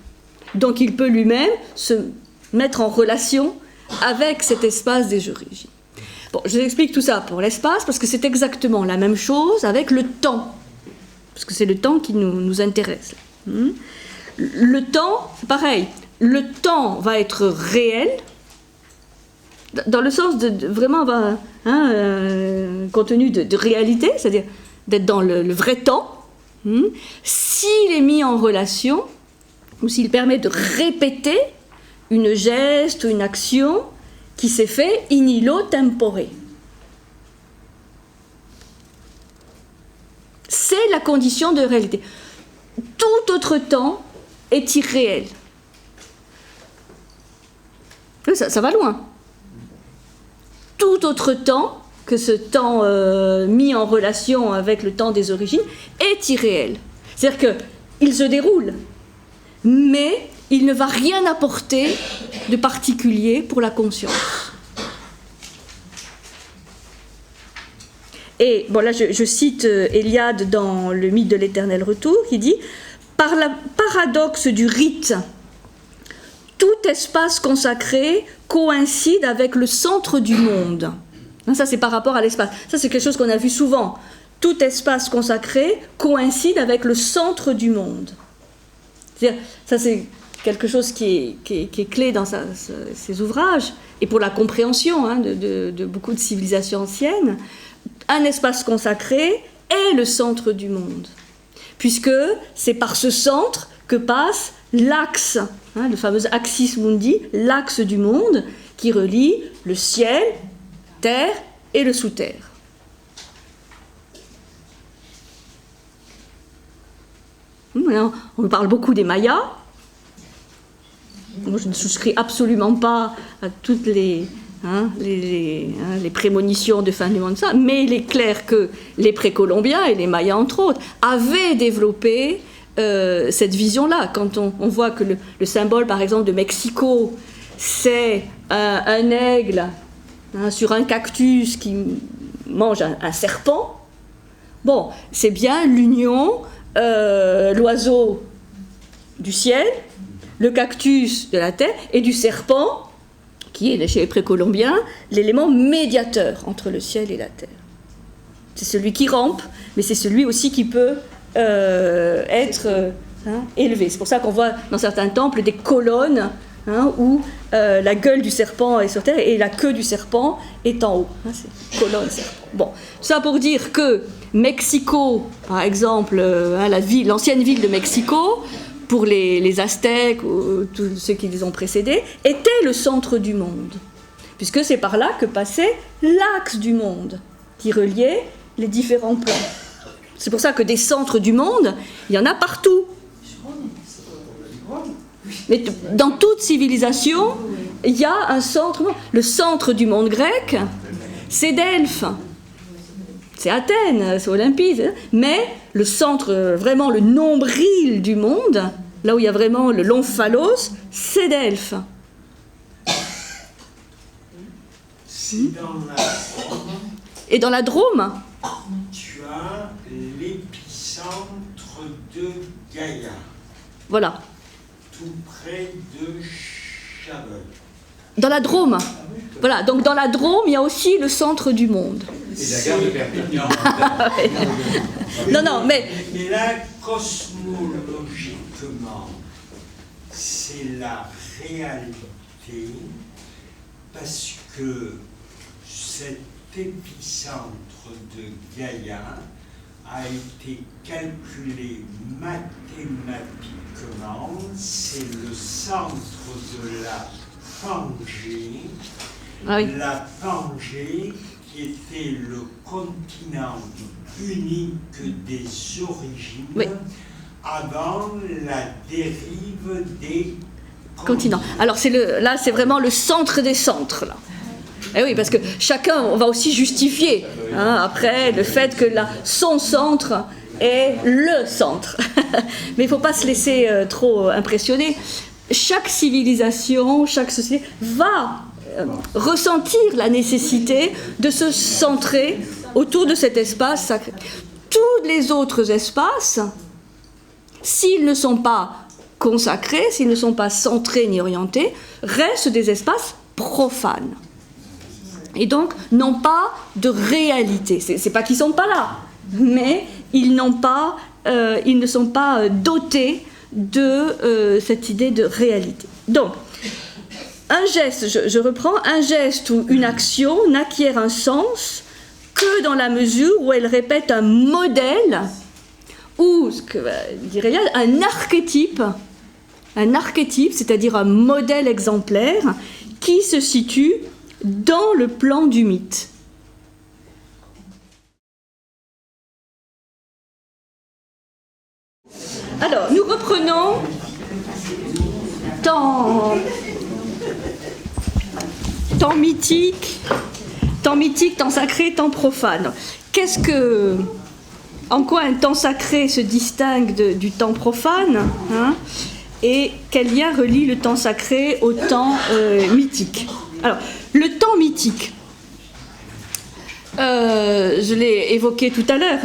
Donc il peut lui-même se mettre en relation avec cet espace des origines. Bon, je vous explique tout ça pour l'espace parce que c'est exactement la même chose avec le temps. Parce que c'est le temps qui nous intéresse. Le temps, c'est pareil. Le temps va être réel, dans le sens de vraiment avoir contenu de réalité, c'est-à-dire d'être dans le vrai temps, s'il est mis en relation, ou s'il permet de répéter une geste ou une action qui s'est fait in illo tempore. C'est la condition de réalité. Tout autre temps est irréel. Ça va loin. Tout autre temps que ce temps mis en relation avec le temps des origines est irréel. C'est-à-dire qu'il se déroule, mais il ne va rien apporter de particulier pour la conscience. Et bon, là je cite Eliade dans le mythe de l'éternel retour, qui dit « Par le paradoxe du rite, tout espace consacré coïncide avec le centre du monde. » Ça, c'est par rapport à l'espace. Ça, c'est quelque chose qu'on a vu souvent. Tout espace consacré coïncide avec le centre du monde. C'est-à-dire, ça, c'est quelque chose qui est clé dans ses ouvrages, et pour la compréhension de beaucoup de civilisations anciennes. Un espace consacré est le centre du monde, puisque c'est par ce centre que passe l'axe, le fameux axis mundi, l'axe du monde, qui relie le ciel, terre et le sous-terre. On parle beaucoup des Mayas. Moi, je ne souscris absolument pas à toutes les prémonitions de fin du monde, mais il est clair que les précolombiens et les Mayas, entre autres, avaient développé cette vision-là. Quand on voit que le symbole, par exemple, de Mexico, c'est un aigle sur un cactus qui mange un serpent, bon, c'est bien l'union, l'oiseau du ciel, le cactus de la terre, et du serpent, qui est chez les précolombiens l'élément médiateur entre le ciel et la terre. C'est celui qui rampe, mais c'est celui aussi qui peut être élevé. C'est pour ça qu'on voit dans certains temples des colonnes où la gueule du serpent est sur terre et la queue du serpent est en haut. C'est colonne serpent. Bon, ça pour dire que Mexico, par exemple, l'ancienne ville de Mexico, pour les Aztèques ou tous ceux qui les ont précédés, était le centre du monde, puisque c'est par là que passait l'axe du monde, qui reliait les différents plans. C'est pour ça que des centres du monde, il y en a partout. Mais dans toute civilisation, il y a un centre. Le centre du monde grec, c'est Delphes. C'est Athènes, c'est Olympie, mais le centre, vraiment le nombril du monde, là où il y a vraiment le l'omphalos, c'est Delphes. C'est dans la Drôme. Et dans la Drôme, Tu as l'épicentre de Gaïa, voilà, tout près de Chabot. dans la Drôme. Voilà, donc dans la Drôme, il y a aussi le centre du monde. Et la gare de Perpignan. Non, mais Et là, cosmologiquement, c'est la réalité, parce que cet épicentre de Gaïa a été calculé mathématiquement, c'est le centre de la Pangée, la Pangée qui était le continent unique des origines avant la dérive des continents. Alors là, c'est vraiment le centre des centres, là. Eh oui, parce que chacun, on va aussi justifier, après, le fait que son centre est le centre. Mais il ne faut pas se laisser trop impressionner. Chaque civilisation, chaque société va ressentir la nécessité de se centrer autour de cet espace sacré. Tous les autres espaces, s'ils ne sont pas consacrés, s'ils ne sont pas centrés ni orientés, restent des espaces profanes. Et donc, n'ont pas de réalité. C'est pas qu'ils ne sont pas là, mais ils ne sont pas dotés de cette idée de réalité. Donc, un geste, je reprends, un geste ou une action n'acquiert un sens que dans la mesure où elle répète un modèle ou, ce que dirait Eliade, un archétype, c'est-à-dire un modèle exemplaire qui se situe dans le plan du mythe. Alors, nous reprenons temps mythique, temps sacré, temps profane. En quoi un temps sacré se distingue du temps profane, et quel lien relie le temps sacré au temps mythique. Alors, le temps mythique, je l'ai évoqué tout à l'heure,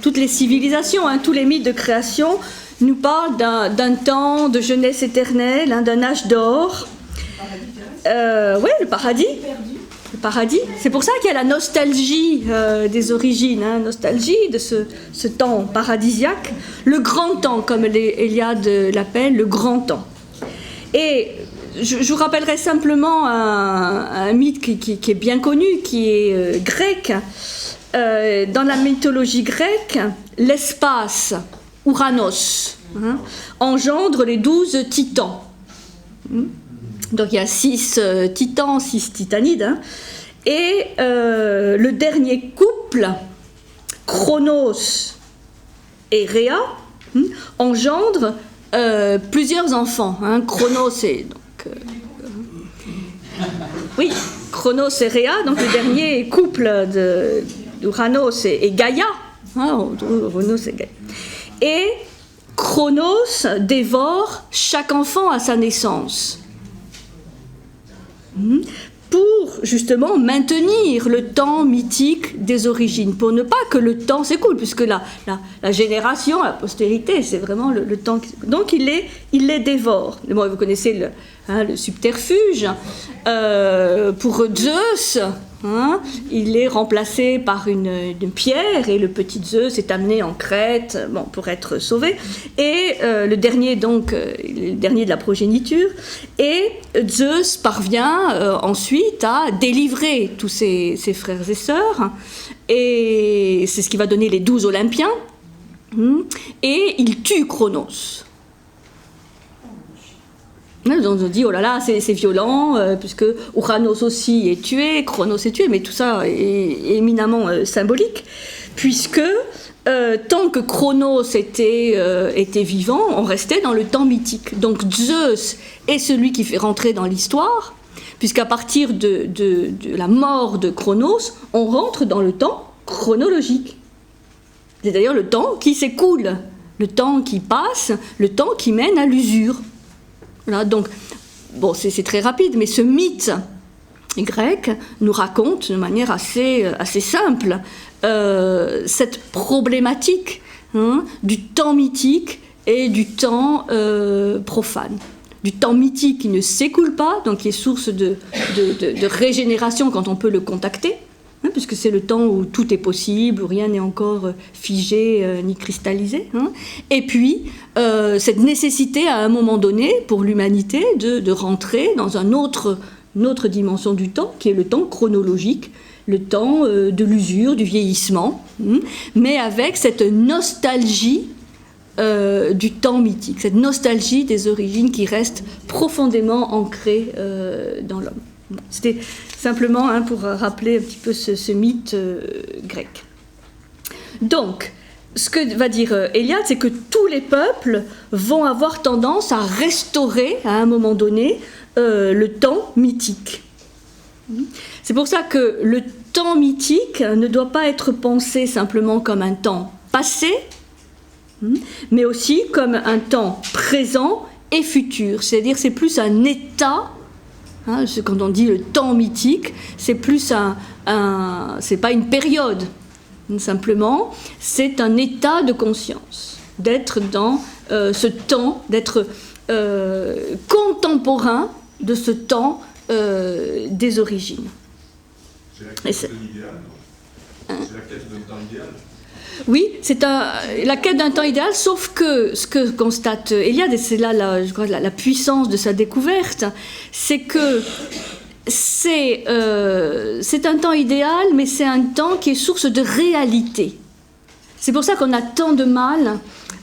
toutes les civilisations, tous les mythes de création nous parlent d'un temps de jeunesse éternelle, d'un âge d'or. Oui, le paradis. Le paradis. C'est pour ça qu'il y a la nostalgie des origines, nostalgie de ce temps paradisiaque, le grand temps, comme Héliade l'appelle, le grand temps. Et je vous rappellerai simplement un mythe qui est bien connu, qui est grec. Dans la mythologie grecque, l'espace, Ouranos, engendre les 12 titans. Donc il y a 6 titans, 6 titanides. Et le dernier couple, Chronos et Rhea, engendre plusieurs enfants. Chronos et... oui, Chronos et Rhea, donc le dernier couple d'Uranos et Gaïa. Uranos et Gaïa. Et Chronos dévore chaque enfant à sa naissance. Pour justement maintenir le temps mythique des origines, pour ne pas que le temps s'écoule, puisque la génération, la postérité, c'est vraiment le temps. Donc il les dévore. Bon, vous connaissez le subterfuge. Pour Zeus, il est remplacé par une pierre, et le petit Zeus est amené en Crète, pour être sauvé. Et le dernier de la progéniture. Et Zeus parvient ensuite à délivrer tous ses frères et sœurs. Et c'est ce qui va donner les 12 Olympiens. Et il tue Chronos. Donc on dit, oh là là, c'est violent, puisque Ouranos aussi est tué, Chronos est tué, mais tout ça est éminemment symbolique, puisque tant que Chronos était vivant, on restait dans le temps mythique. Donc Zeus est celui qui fait rentrer dans l'histoire, puisqu'à partir de la mort de Chronos, on rentre dans le temps chronologique. C'est d'ailleurs le temps qui s'écoule, le temps qui passe, le temps qui mène à l'usure. Voilà, donc, c'est très rapide, mais ce mythe grec nous raconte de manière assez simple cette problématique du temps mythique et du temps profane. Du temps mythique qui ne s'écoule pas, donc qui est source de régénération quand on peut le contacter, puisque c'est le temps où tout est possible, où rien n'est encore figé ni cristallisé. Et puis, cette nécessité à un moment donné, pour l'humanité, de rentrer dans une autre dimension du temps, qui est le temps chronologique, le temps de l'usure, du vieillissement, mais avec cette nostalgie du temps mythique, cette nostalgie des origines qui reste profondément ancrée dans l'homme. C'était simplement pour rappeler un petit peu ce mythe grec. Donc, ce que va dire Héliade, c'est que tous les peuples vont avoir tendance à restaurer, à un moment donné, le temps mythique. C'est pour ça que le temps mythique ne doit pas être pensé simplement comme un temps passé, mais aussi comme un temps présent et futur. C'est-à-dire c'est plus un état. Quand on dit le temps mythique, c'est plus c'est pas une période, simplement, c'est un état de conscience, d'être dans ce temps, d'être contemporain de ce temps des origines. C'est la quête d'un idéal, non ? C'est la quête d'un temps idéal. Oui, c'est la quête d'un temps idéal, sauf que ce que constate Héliade, et c'est là je crois, la puissance de sa découverte, c'est que c'est un temps idéal, mais c'est un temps qui est source de réalité. C'est pour ça qu'on a tant de mal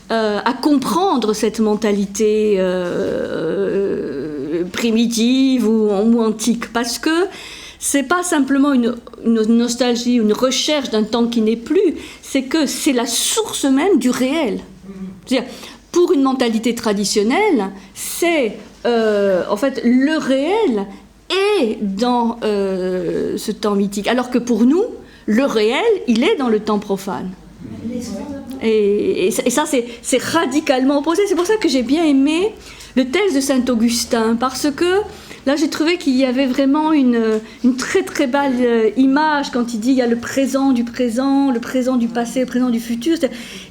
à comprendre cette mentalité primitive ou antique, parce que c'est pas simplement une nostalgie, une recherche d'un temps qui n'est plus, c'est que c'est la source même du réel. C'est-à-dire, pour une mentalité traditionnelle, c'est en fait le réel est dans ce temps mythique, alors que pour nous, le réel, il est dans le temps profane. Et ça, c'est radicalement opposé. C'est pour ça que j'ai bien aimé le texte de Saint-Augustin, parce que là, j'ai trouvé qu'il y avait vraiment une très très belle image quand il dit il y a le présent du passé, le présent du futur.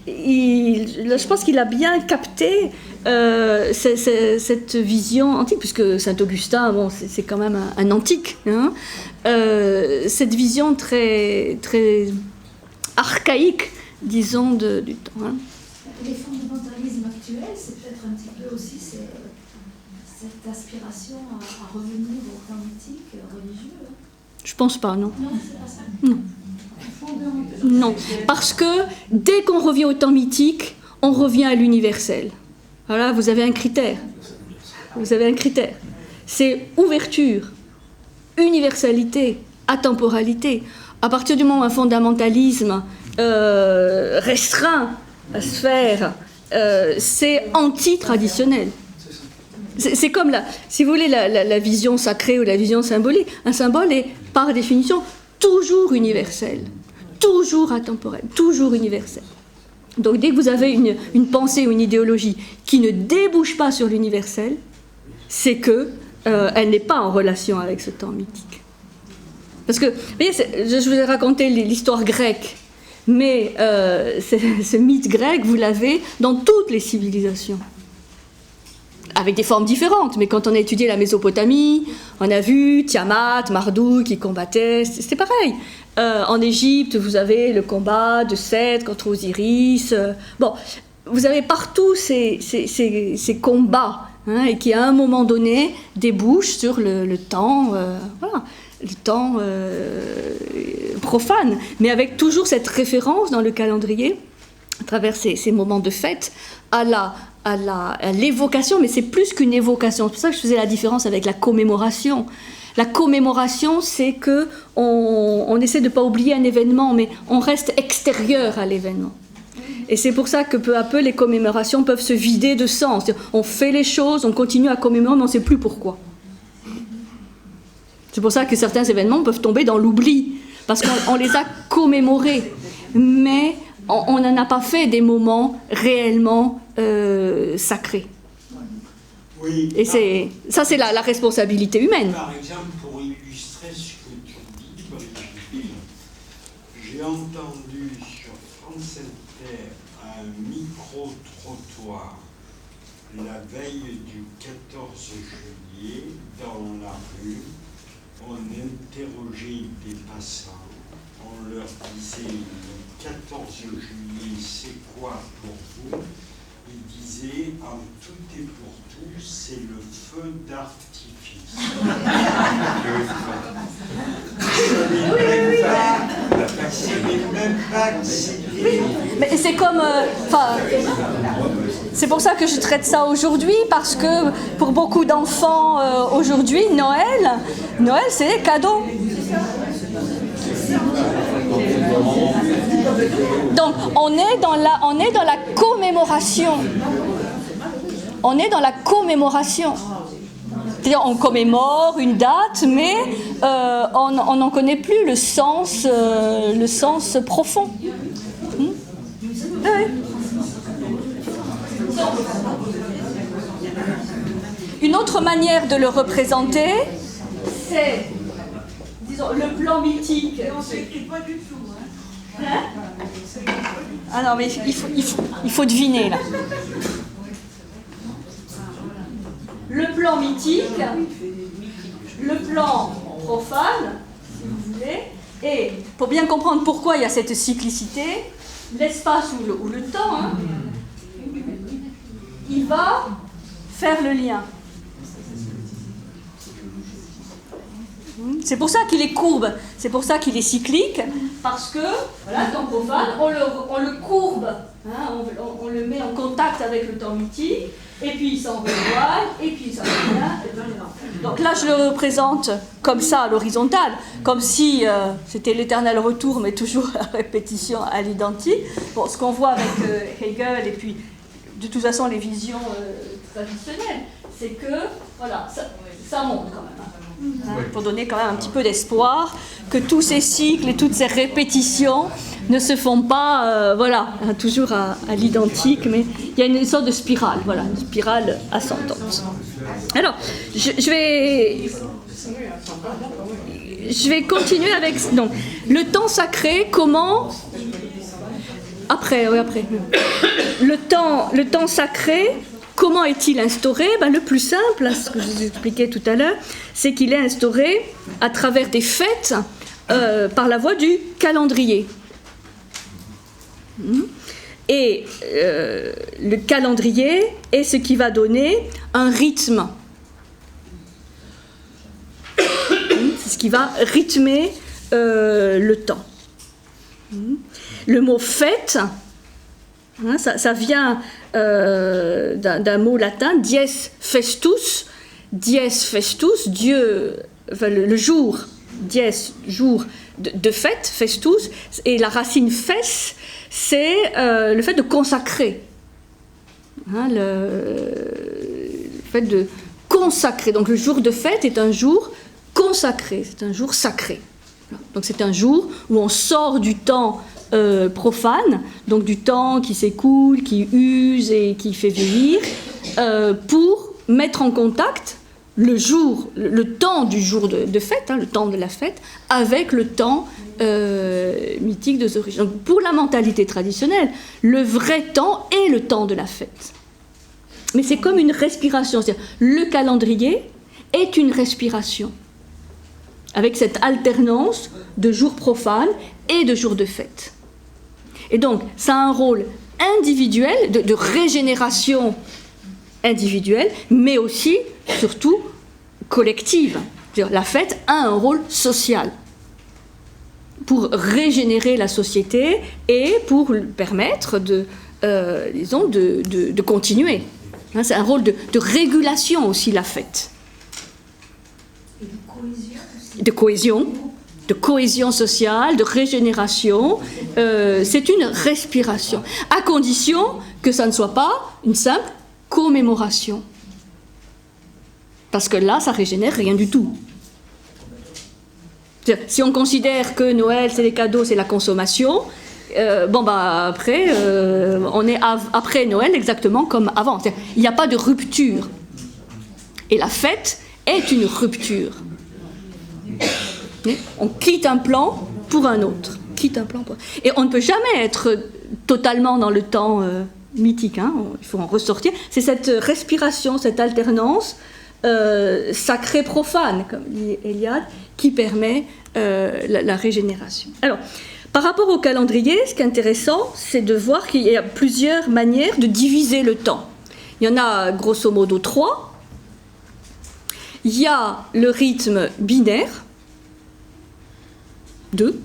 Je pense qu'il a bien capté cette vision antique, puisque Saint-Augustin, bon, c'est quand même un antique, hein, cette vision très, très archaïque, disons, du temps. Hein. Les fondamentalismes actuels, c'est peut-être un petit peu aussi cette aspiration à revenir au temps mythique religieux. Je pense pas, non. Non, c'est pas ça. Non. Non, parce que dès qu'on revient au temps mythique, on revient à l'universel. Voilà, vous avez un critère. Vous avez un critère. C'est ouverture, universalité, atemporalité. À partir du moment où un fondamentalisme restreint la sphère, c'est anti-traditionnel. C'est comme, si vous voulez, la vision sacrée ou la vision symbolique. Un symbole est, par définition, toujours universel, toujours atemporel, toujours universel. Donc dès que vous avez une pensée ou une idéologie qui ne débouche pas sur l'universel, c'est qu'elle n'est pas en relation avec ce temps mythique. Parce que, vous voyez, je vous ai raconté l'histoire grecque, mais ce mythe grec, vous l'avez dans toutes les civilisations. Avec des formes différentes, mais quand on a étudié la Mésopotamie, on a vu Tiamat, Marduk qui combattaient, c'était pareil. En Égypte, vous avez le combat de Seth contre Osiris. Bon, vous avez partout ces combats, hein, et qui à un moment donné débouchent sur le temps, voilà, le temps profane, mais avec toujours cette référence dans le calendrier, à travers ces moments de fête, à l'évocation, mais c'est plus qu'une évocation. C'est pour ça que je faisais la différence avec la commémoration. La commémoration, c'est qu'on essaie de ne pas oublier un événement, mais on reste extérieur à l'événement. Et c'est pour ça que peu à peu, les commémorations peuvent se vider de sens. On fait les choses, on continue à commémorer, mais on ne sait plus pourquoi. C'est pour ça que certains événements peuvent tomber dans l'oubli, parce qu'on les a commémorés, mais on n'en a pas fait des moments réellement sacrés. Oui. Et ça, c'est la responsabilité humaine. Par exemple, pour illustrer ce que tu dis, Brigitte, j'ai entendu sur France Inter un micro-trottoir la veille du 14 juillet dans la rue. On interrogeait des passants, on leur disait le 14 juillet c'est quoi pour vous? Ils disaient en tout et pour tout c'est le feu d'artifice. Je savais même pas que c'était... Mais c'est comme... c'est pour ça que je traite ça aujourd'hui, parce que pour beaucoup d'enfants aujourd'hui, Noël c'est les cadeaux. Donc on est dans la commémoration. On est dans la commémoration. C'est-à-dire on commémore une date, mais on n'en connaît plus le sens profond. Oui. Une autre manière de le représenter, c'est, disons, le plan mythique. On ne s'écrit pas du tout. Hein? Ah non, mais il faut deviner là. Le plan mythique, le plan profane, si vous voulez, et pour bien comprendre pourquoi il y a cette cyclicité, l'espace ou le temps, hein, il va faire le lien. C'est pour ça qu'il est courbe, c'est pour ça qu'il est cyclique, parce que, voilà, le temps profane, on le courbe, hein, on le met en contact avec le temps mythique, et puis il s'en revoit, et puis ça revient. Donc là, je le représente comme ça, à l'horizontale, comme si c'était l'éternel retour, mais toujours la répétition à l'identique. Bon, ce qu'on voit avec Hegel, et puis de toute façon les visions traditionnelles, c'est que, voilà, ça monte quand même. pour donner quand même un petit peu d'espoir que tous ces cycles et toutes ces répétitions ne se font pas, toujours à l'identique, mais il y a une sorte de spirale, une spirale ascendante. Alors, je vais continuer avec donc le temps sacré. Comment après. Le temps sacré. Comment est-il instauré ? Le plus simple, ce que je vous expliquais tout à l'heure, c'est qu'il est instauré à travers des fêtes par la voie du calendrier. Et le calendrier est ce qui va donner un rythme. C'est ce qui va rythmer le temps. Le mot fête, ça vient d'un mot latin, dies festus, Dieu, le jour, dies, jour de fête, festus, et la racine fes, c'est le fait de consacrer, le fait de consacrer. Donc le jour de fête est un jour consacré, c'est un jour sacré. Donc c'est un jour où on sort du temps profane, donc du temps qui s'écoule, qui use et qui fait vieillir, pour mettre en contact le temps du jour de fête, le temps de la fête, avec le temps mythique de origines. Donc pour la mentalité traditionnelle, le vrai temps est le temps de la fête. Mais c'est comme une respiration, c'est-à-dire le calendrier est une respiration, avec cette alternance de jours profanes et de jours de fête. Et donc, ça a un rôle individuel, de régénération individuelle, mais aussi, surtout, collective. C'est-à-dire, la fête a un rôle social pour régénérer la société et pour lui permettre de continuer. C'est un rôle de régulation aussi, la fête. Et de cohésion aussi. De cohésion sociale, de régénération, c'est une respiration, à condition que ça ne soit pas une simple commémoration. Parce que là, ça régénère rien du tout. Si on considère que Noël, c'est les cadeaux, c'est la consommation, après, on est après Noël exactement comme avant. Il n'y a pas de rupture. Et la fête est une rupture. On quitte un plan pour un autre. Et on ne peut jamais être totalement dans le temps mythique. Il faut en ressortir. C'est cette respiration, cette alternance sacré-profane, comme dit Eliade, qui permet la régénération. Alors, par rapport au calendrier, ce qui est intéressant, c'est de voir qu'il y a plusieurs manières de diviser le temps. Il y en a grosso modo 3. Il y a le rythme binaire, 2.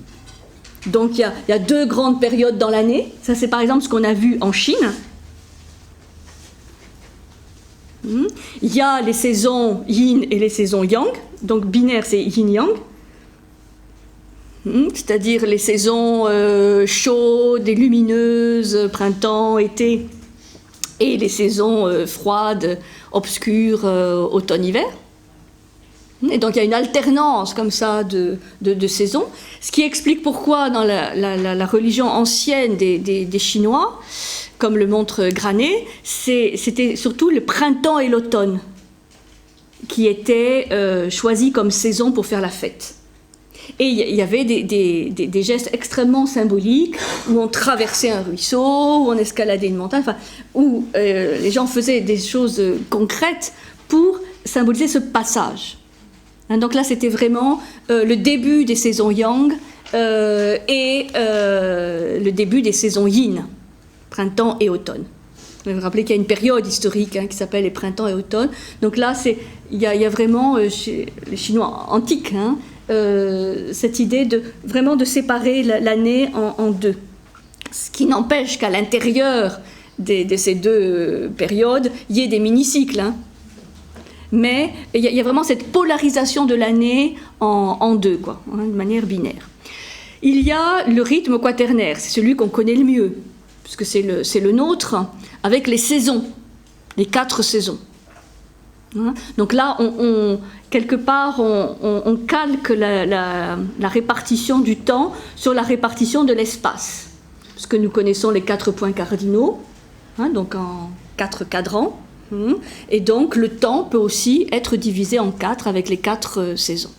Donc il y a 2 grandes périodes dans l'année. Ça, c'est par exemple ce qu'on a vu en Chine. Il y a les saisons yin et les saisons yang. Donc binaire, c'est yin-yang. C'est-à-dire les saisons chaudes et lumineuses, printemps, été, et les saisons froides, obscures, automne-hiver. Et donc il y a une alternance comme ça de saisons, ce qui explique pourquoi dans la religion ancienne des Chinois, comme le montre Granet, c'était surtout le printemps et l'automne qui étaient choisis comme saison pour faire la fête. Et il y avait des gestes extrêmement symboliques où on traversait un ruisseau, où on escaladait une montagne, où les gens faisaient des choses concrètes pour symboliser ce passage. Donc là, c'était vraiment le début des saisons yang et le début des saisons yin, printemps et automne. Vous vous rappelez qu'il y a une période historique qui s'appelle les printemps et automne. Donc là, il y a vraiment, chez les Chinois antiques, cette idée vraiment de séparer l'année en 2. Ce qui n'empêche qu'à l'intérieur de ces 2 périodes, il y ait des mini-cycles. Mais il y a vraiment cette polarisation de l'année en 2, de manière binaire. Il y a le rythme quaternaire, c'est celui qu'on connaît le mieux, puisque c'est le nôtre, avec les saisons, les 4 saisons. Donc là, quelque part, on calque la répartition du temps sur la répartition de l'espace. Parce que nous connaissons les 4 points cardinaux, donc en 4 cadrans. Et donc le temps peut aussi être divisé en 4 avec les 4 saisons.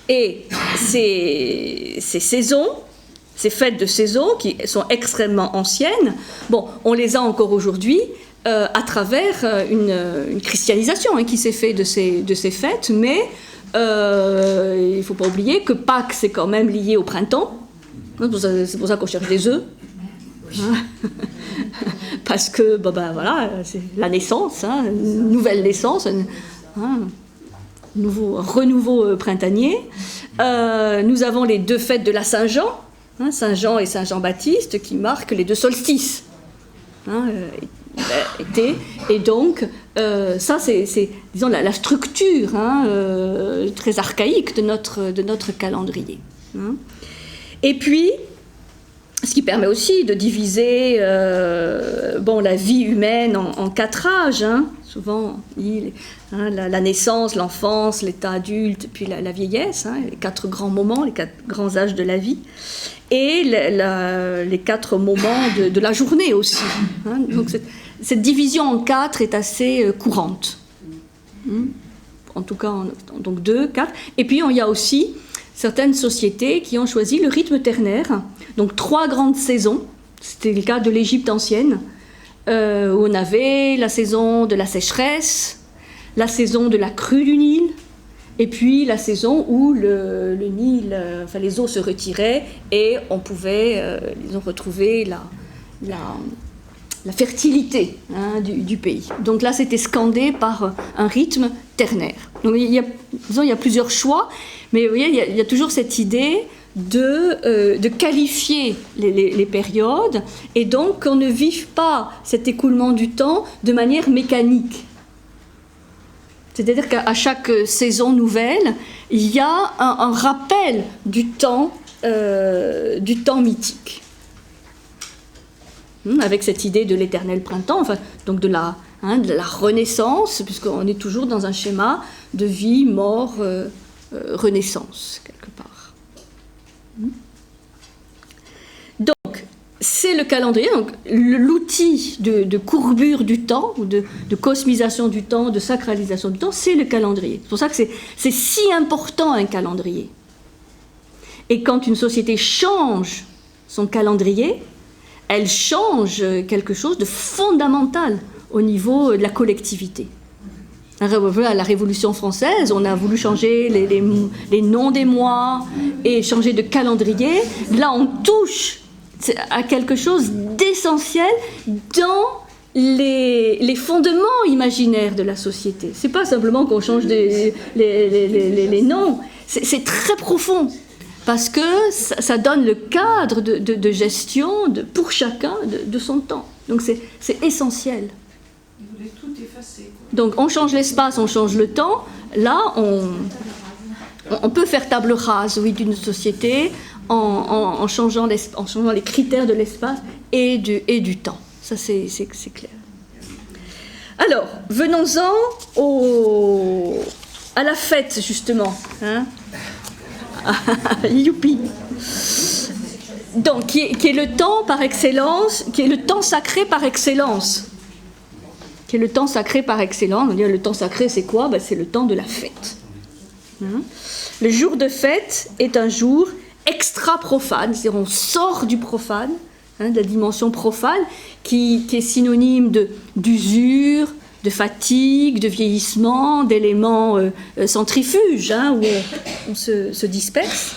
Et ces saisons, ces fêtes de saison qui sont extrêmement anciennes, bon, on les a encore aujourd'hui à travers une christianisation qui s'est faite de ces fêtes, mais il ne faut pas oublier que Pâques, c'est quand même lié au printemps. C'est pour ça qu'on cherche des œufs. Parce que voilà, c'est la naissance, une nouvelle naissance, renouveau printanier. Nous avons les 2 fêtes de la Saint-Jean, Saint-Jean et Saint-Jean-Baptiste, qui marquent les 2 solstices, été. Et donc, ça, c'est disons, la structure très archaïque de notre calendrier. Et puis, ce qui permet aussi de diviser la vie humaine en 4 âges. Souvent, la naissance, l'enfance, l'état adulte, puis la vieillesse, les 4 grands moments, les 4 grands âges de la vie, et les 4 moments de la journée aussi. Donc cette division en 4 est assez courante. En tout cas, donc 2, 4. Et puis, il y a aussi certaines sociétés qui ont choisi le rythme ternaire, donc 3 grandes saisons. C'était le cas de l'Égypte ancienne, où on avait la saison de la sécheresse, la saison de la crue du Nil, et puis la saison où le Nil, les eaux se retiraient et on pouvait retrouver la fertilité du pays. Donc là, c'était scandé par un rythme ternaire. Donc il y a plusieurs choix, mais vous voyez, il y a toujours cette idée de qualifier les périodes, et donc qu'on ne vive pas cet écoulement du temps de manière mécanique. C'est-à-dire qu'à chaque saison nouvelle, il y a un rappel du temps mythique. Avec cette idée de l'éternel printemps, donc de la renaissance, puisqu'on est toujours dans un schéma de vie, mort, renaissance, quelque part. Donc, c'est le calendrier, donc l'outil de courbure du temps, ou de cosmisation du temps, de sacralisation du temps, c'est le calendrier. C'est pour ça que c'est si important un calendrier. Et quand une société change son calendrier, elle change quelque chose de fondamental au niveau de la collectivité. À la Révolution française, on a voulu changer les noms des mois et changer de calendrier. Là, on touche à quelque chose d'essentiel dans les fondements imaginaires de la société. C'est pas simplement qu'on change les noms, c'est très profond. Parce que ça donne le cadre de gestion pour chacun de son temps. Donc c'est essentiel. Ils voulaient tout effacer, quoi. Donc on change l'espace, on change le temps. Là, on peut faire table rase, oui, d'une société en changeant les critères de l'espace et du temps. Ça, c'est clair. Alors, venons-en à la fête, justement. Youpi. Donc, qui est le temps par excellence, qui est le temps sacré par excellence. Qui est le temps sacré par excellence. On dit, le temps sacré, c'est quoi ? C'est le temps de la fête. Le jour de fête est un jour extra-profane, c'est-à-dire on sort du profane, de la dimension profane, qui est synonyme d'usure, de fatigue, de vieillissement, d'éléments centrifuges, où on se disperse.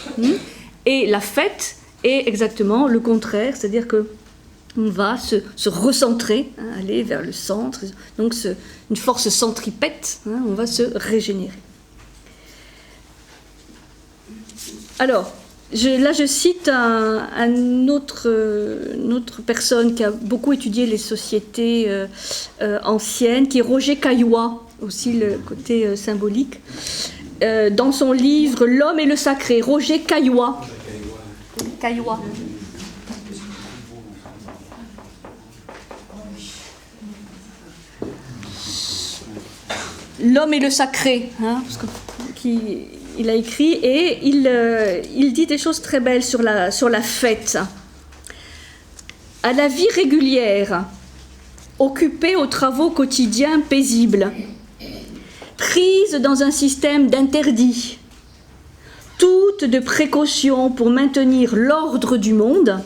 Et la fête est exactement le contraire, c'est-à-dire qu'on va se recentrer, aller vers le centre, donc une force centripète, on va se régénérer. Alors, je cite une autre personne qui a beaucoup étudié les sociétés anciennes, qui est Roger Caillois, aussi le côté symbolique, dans son livre « L'homme et le sacré », Roger Caillois. Caillois. L'homme et le sacré, hein, il a écrit, et il dit des choses très belles sur la fête. À la vie régulière, occupée aux travaux quotidiens paisibles, prise dans un système d'interdits, toutes de précautions pour maintenir l'ordre du monde,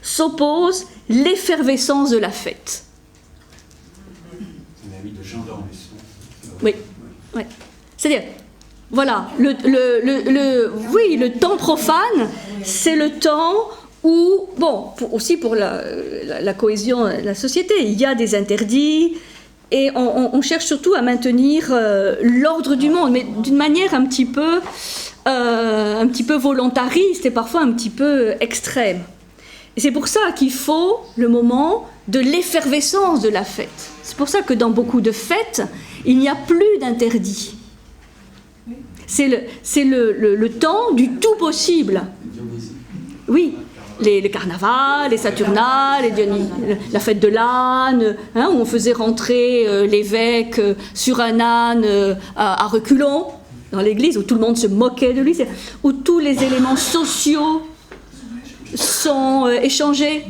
s'oppose l'effervescence de la fête. On a mis de Jean d'Ormesson. Oui, ouais. C'est-à-dire, voilà, le temps profane, c'est le temps où, bon, aussi pour la cohésion de la société, il y a des interdits, et on cherche surtout à maintenir l'ordre du monde, mais d'une manière un petit peu volontariste et parfois un petit peu extrême. Et c'est pour ça qu'il faut le moment de l'effervescence de la fête. C'est pour ça que dans beaucoup de fêtes, il n'y a plus d'interdits. C'est le temps du tout possible. Oui, le carnaval, les Saturnales, la fête de l'âne, hein, où on faisait rentrer l'évêque sur un âne à reculons dans l'église, où tout le monde se moquait de lui, où tous les éléments sociaux sont échangés.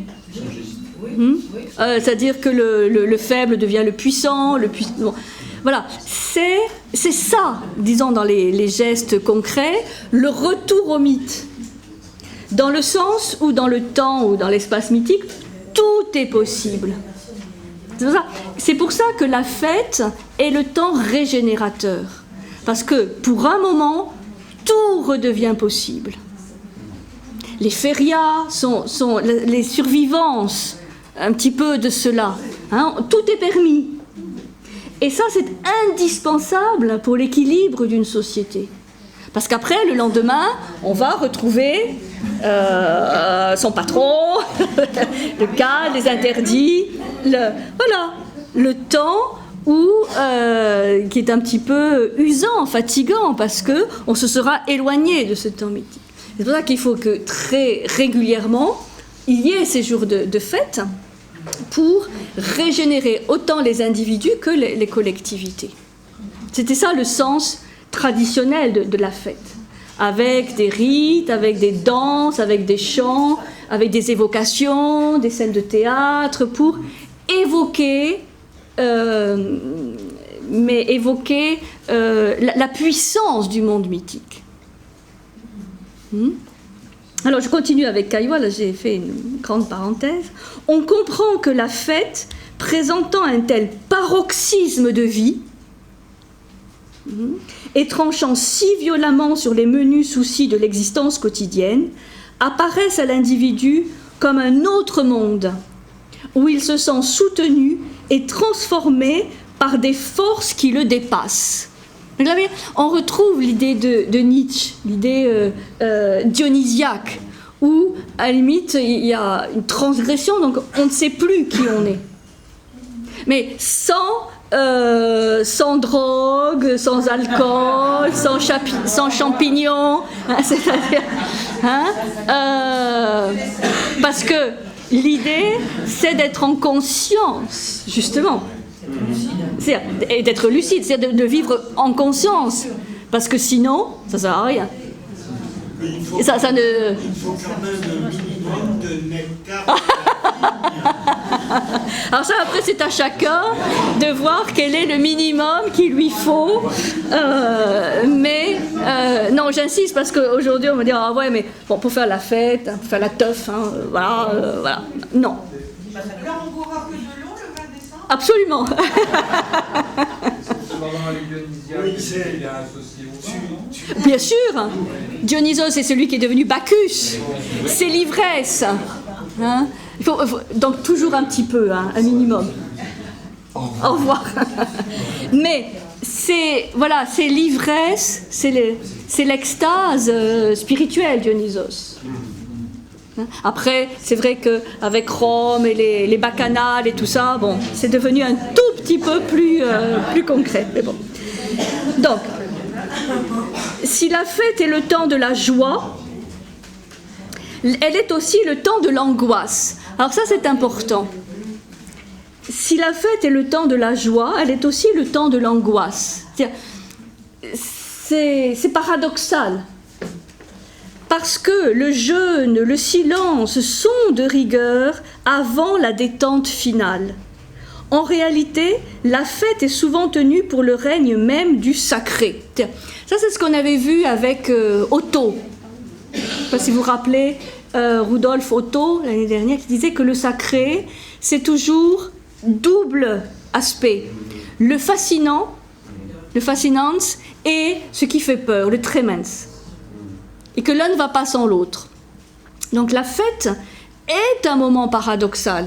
C'est-à-dire que le faible devient le puissant, bon. Voilà, c'est ça, disons dans les gestes concrets, le retour au mythe. Dans le sens où dans le temps ou dans l'espace mythique, tout est possible. C'est pour ça que la fête est le temps régénérateur. Parce que pour un moment, tout redevient possible. Les férias sont les survivances un petit peu de cela. Hein, tout est permis. Et ça, c'est indispensable pour l'équilibre d'une société. Parce qu'après, le lendemain, on va retrouver son patron, le cadre, les interdits, le temps qui est un petit peu usant, fatigant, parce qu'on se sera éloigné de ce temps mythique. C'est pour ça qu'il faut que très régulièrement, il y ait ces jours de fête pour régénérer autant les individus que les collectivités. C'était ça le sens traditionnel de la fête, avec des rites, avec des danses, avec des chants, avec des évocations, des scènes de théâtre, pour évoquer, la puissance du monde mythique. Alors je continue avec Caillois, là j'ai fait une grande parenthèse. On comprend que la fête, présentant un tel paroxysme de vie, et tranchant si violemment sur les menus soucis de l'existence quotidienne, apparaissent à l'individu comme un autre monde, où il se sent soutenu et transformé par des forces qui le dépassent. On retrouve l'idée de Nietzsche, l'idée dionysiaque, où à la limite il y a une transgression, donc on ne sait plus qui on est. Mais sans drogue, sans alcool, sans champignons, hein, c'est-à-dire, parce que l'idée, c'est d'être en conscience, justement, et d'être lucide, c'est de vivre en conscience, parce que sinon, ça ne sert à rien. Il faut quand même un minimum de nectar. Alors ça, après, c'est à chacun de voir quel est le minimum qu'il lui faut. Non, j'insiste parce qu'aujourd'hui, on va dire, ah ouais, mais bon, pour faire la fête, pour faire la teuf, voilà. Non. Là, on ne boira que de l'eau le 20 décembre. Absolument. Il est associé au vin, non ? Bien sûr. Dionysos, c'est celui qui est devenu Bacchus. C'est l'ivresse. Hein, il faut donc toujours un petit peu, un minimum. Au revoir. Mais c'est l'ivresse, c'est l'extase spirituelle, Dionysos. Après, c'est vrai qu'avec Rome et les bacchanales et tout ça, bon, c'est devenu un tout petit peu plus concret. Mais bon. Donc, si la fête est le temps de la joie, elle est aussi le temps de l'angoisse. Alors ça, c'est important. si la fête est le temps de la joie, elle est aussi le temps de l'angoisse. C'est paradoxal. Parce que le jeûne, le silence sont de rigueur avant la détente finale. En réalité, la fête est souvent tenue pour le règne même du sacré. Ça, c'est ce qu'on avait vu avec Otto. Je ne sais pas si vous vous rappelez Rudolf Otto, l'année dernière, qui disait que le sacré, c'est toujours double aspect. Le fascinant, le fascinans, et ce qui fait peur, le tremens. Et que l'un ne va pas sans l'autre. Donc la fête est un moment paradoxal,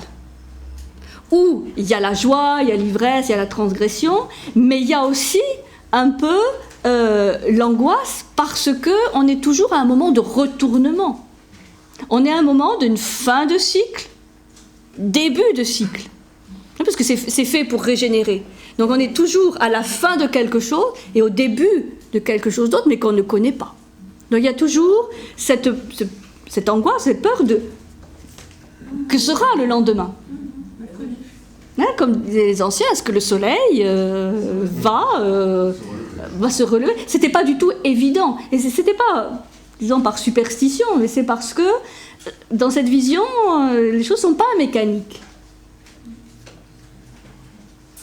où il y a la joie, il y a l'ivresse, il y a la transgression, mais il y a aussi un peu l'angoisse, parce qu'on est toujours à un moment de retournement. On est à un moment d'une fin de cycle, début de cycle. Parce que c'est fait pour régénérer. Donc on est toujours à la fin de quelque chose et au début de quelque chose d'autre, mais qu'on ne connaît pas. Donc il y a toujours cette angoisse, cette peur de que sera le lendemain. Hein, comme disaient les anciens, est-ce que le soleil va se relever? C'était pas du tout évident. Et c'était pas, disons, par superstition, mais c'est parce que dans cette vision, les choses sont pas mécaniques.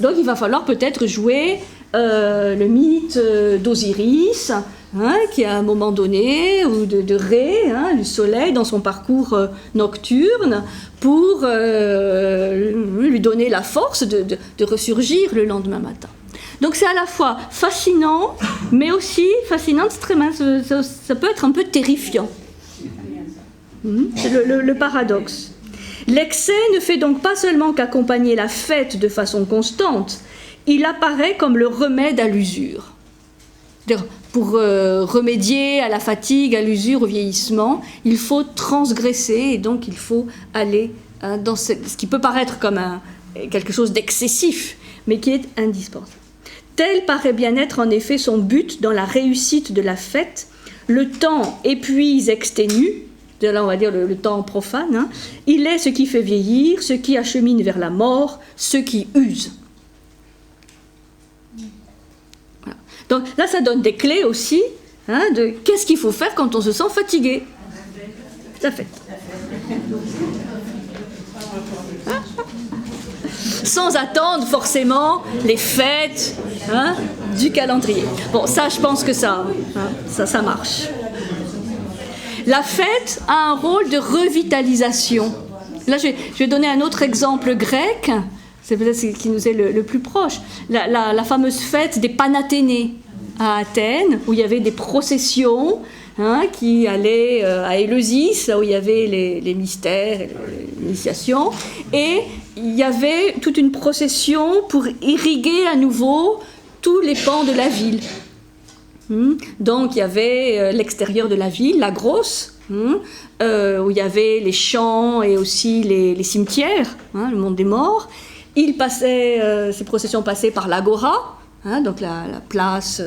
Donc il va falloir peut-être jouer le mythe d'Osiris, hein, qui à un moment donné, ou de Ré, hein, du soleil dans son parcours nocturne, pour lui donner la force de ressurgir le lendemain matin. Donc c'est à la fois fascinant, mais aussi fascinant, ça peut être un peu terrifiant. C'est le paradoxe. L'excès ne fait donc pas seulement qu'accompagner la fête de façon constante, il apparaît comme le remède à l'usure. Pour remédier à la fatigue, à l'usure, au vieillissement, il faut transgresser et donc il faut aller dans ce qui peut paraître comme quelque chose d'excessif, mais qui est indispensable. Tel paraît bien être en effet son but dans la réussite de la fête. Le temps épuise, exténue, là on va dire le temps profane, hein. Il est ce qui fait vieillir, ce qui achemine vers la mort, ce qui use. Voilà. Donc là ça donne des clés aussi, hein, de qu'est-ce qu'il faut faire quand on se sent fatigué. Tout à fait. Sans attendre forcément les fêtes, hein, du calendrier. Bon, ça je pense que ça marche. La fête a un rôle de revitalisation. Là, je vais donner un autre exemple grec, c'est peut-être ce qui nous est le plus proche. La fameuse fête des Panathénées à Athènes, où il y avait des processions, hein, qui allaient à Éleusis, où il y avait les mystères, l'initiation, et il y avait toute une procession pour irriguer à nouveau tous les pans de la ville. Donc il y avait l'extérieur de la ville, la grosse, où il y avait les champs et aussi les cimetières, hein, le monde des morts. Ces processions passaient par l'agora, hein, donc la place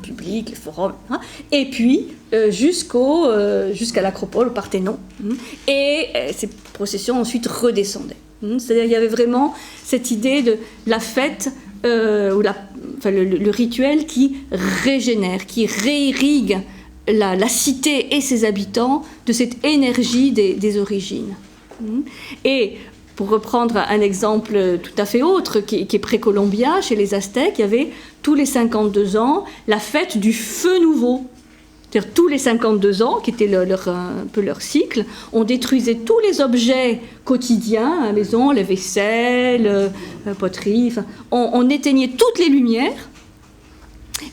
publique, les forums, hein, et puis jusqu'à l'acropole, au Parthénon. Et ces processions ensuite redescendaient. C'est-à-dire qu'il y avait vraiment cette idée de la fête, le rituel qui régénère, qui réirrigue la cité et ses habitants de cette énergie des origines. Et pour reprendre un exemple tout à fait autre, qui est précolombien, chez les Aztèques, il y avait tous les 52 ans la fête du feu nouveau. C'est-à-dire tous les 52 ans, qui était un peu leur cycle, on détruisait tous les objets quotidiens à la maison, les vaisselles, la poterie, on éteignait toutes les lumières,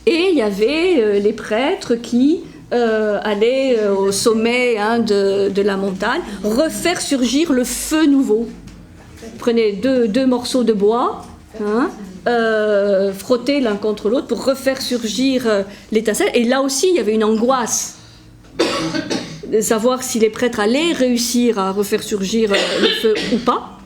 et il y avait les prêtres qui allaient au sommet, hein, de la montagne refaire surgir le feu nouveau. Ils prenaient deux morceaux de bois, hein, frotter l'un contre l'autre pour refaire surgir l'étincelle. Et là aussi, il y avait une angoisse de savoir si les prêtres allaient réussir à refaire surgir le feu ou pas.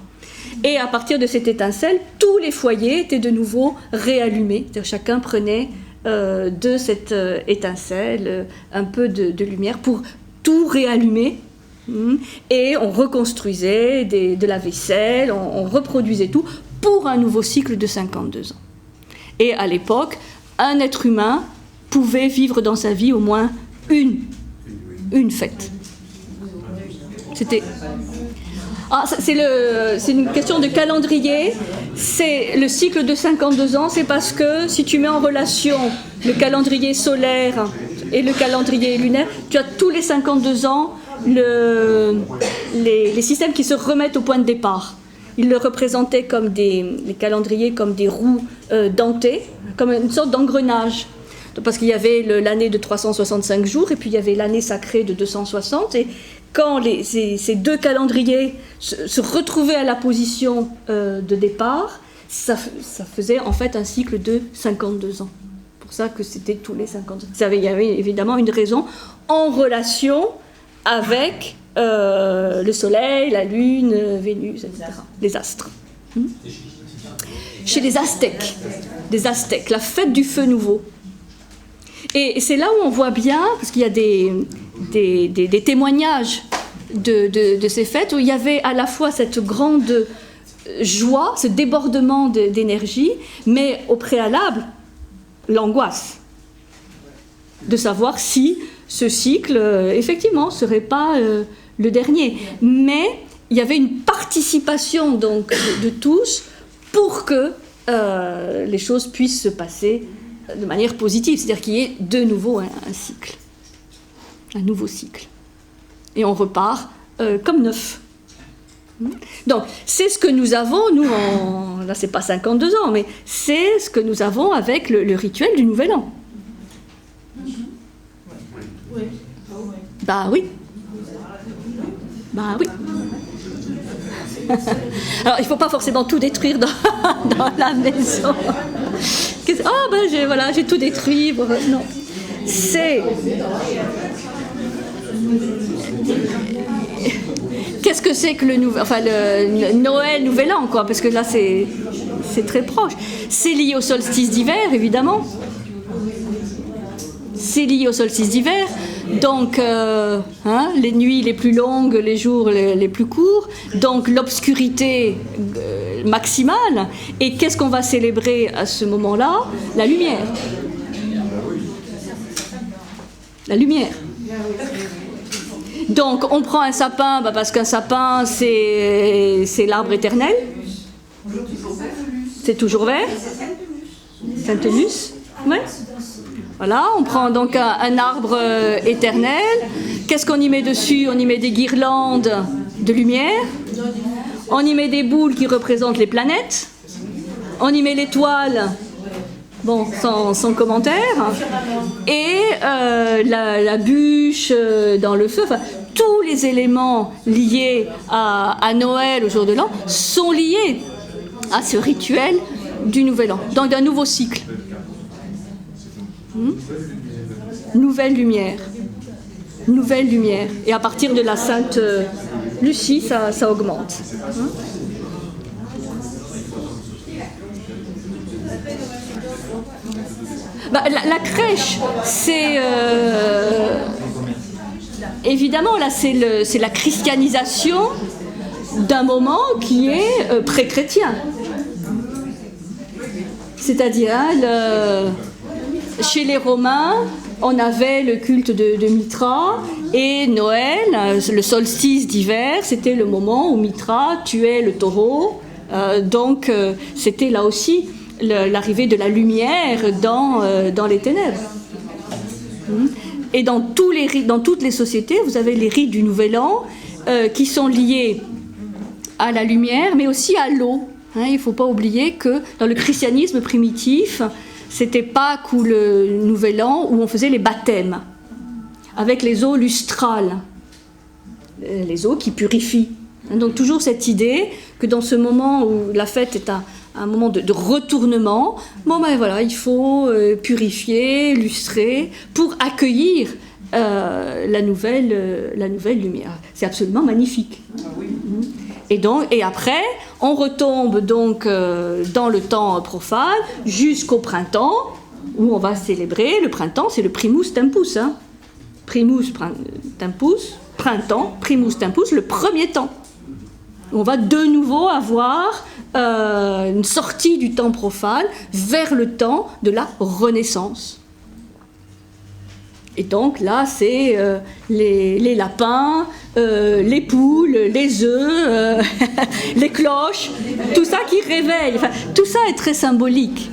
Et à partir de cette étincelle, tous les foyers étaient de nouveau réallumés. C'est-à-dire chacun prenait de cette étincelle un peu de lumière pour tout réallumer Et on reconstruisait de la vaisselle, on reproduisait tout pour un nouveau cycle de 52 ans. Et à l'époque, un être humain pouvait vivre dans sa vie au moins une fête. C'était... c'est une question de calendrier. C'est le cycle de 52 ans, c'est parce que si tu mets en relation le calendrier solaire et le calendrier lunaire, tu as tous les 52 ans les systèmes qui se remettent au point de départ. Ils le représentaient comme les calendriers comme des roues dentées, comme une sorte d'engrenage. Parce qu'il y avait l'année de 365 jours et puis il y avait l'année sacrée de 260. Et quand ces deux calendriers se retrouvaient à la position de départ, ça faisait en fait un cycle de 52 ans. C'est pour ça que c'était tous les 50 ans. Il y avait évidemment une raison en relation avec le Soleil, la Lune, Vénus, etc. Les astres. Chez les Aztèques, la fête du feu nouveau. Et c'est là où on voit bien, parce qu'il y a des témoignages de ces fêtes, où il y avait à la fois cette grande joie, ce débordement d'énergie, mais au préalable, l'angoisse de savoir si ce cycle, effectivement, ne serait pas le dernier. Mais il y avait une participation donc, de tous pour que les choses puissent se passer de manière positive, c'est-à-dire qu'il y ait de nouveau un cycle, un nouveau cycle. Et on repart comme neuf. Donc, c'est ce que nous avons, nous, là, c'est pas 52 ans, mais c'est ce que nous avons avec le rituel du Nouvel An. Bah oui. Bah oui. Alors, il ne faut pas forcément tout détruire dans la maison. J'ai tout détruit. Non. C'est... Qu'est-ce que c'est que le Noël, Nouvel An, quoi, parce que là, c'est très proche. C'est lié au solstice d'hiver, évidemment. C'est lié au solstice d'hiver. Donc, les nuits les plus longues, les jours les plus courts, donc l'obscurité maximale. Et qu'est-ce qu'on va célébrer à ce moment-là? La lumière. La lumière. Donc, on prend un sapin, parce qu'un sapin, c'est l'arbre éternel. C'est toujours vert. Saint-Eunuce. Ouais. Voilà, on prend donc un arbre éternel. Qu'est-ce qu'on y met dessus? On y met des guirlandes de lumière. On y met des boules qui représentent les planètes. On y met l'étoile, sans commentaire. Et la bûche dans le feu. Enfin, tous les éléments liés à Noël, au jour de l'an, sont liés à ce rituel du Nouvel An. Donc d'un nouveau cycle. Nouvelle lumière. Et à partir de la Sainte Lucie, ça augmente. La crèche, c'est évidemment là, c'est la christianisation d'un moment qui est pré-chrétien. C'est-à-dire chez les Romains, on avait le culte de Mitra, et Noël, le solstice d'hiver, c'était le moment où Mitra tuait le taureau. Donc c'était là aussi l'arrivée de la lumière dans les ténèbres. Et dans toutes les sociétés, vous avez les rites du Nouvel An qui sont liés à la lumière, mais aussi à l'eau. Il ne faut pas oublier que dans le christianisme primitif, c'était Pâques ou le Nouvel An où on faisait les baptêmes avec les eaux lustrales, les eaux qui purifient. Donc toujours cette idée que dans ce moment où la fête est un moment de retournement, il faut purifier, lustrer pour accueillir la nouvelle lumière. C'est absolument magnifique. Et après, on retombe donc dans le temps profane jusqu'au printemps, où on va célébrer le printemps, c'est le primus tempus. Primus tempus, printemps, primus tempus, le premier temps. On va de nouveau avoir une sortie du temps profane vers le temps de la Renaissance. Et donc là, c'est les lapins, les poules, les œufs, les cloches, tout ça qui réveille. Enfin, tout ça est très symbolique.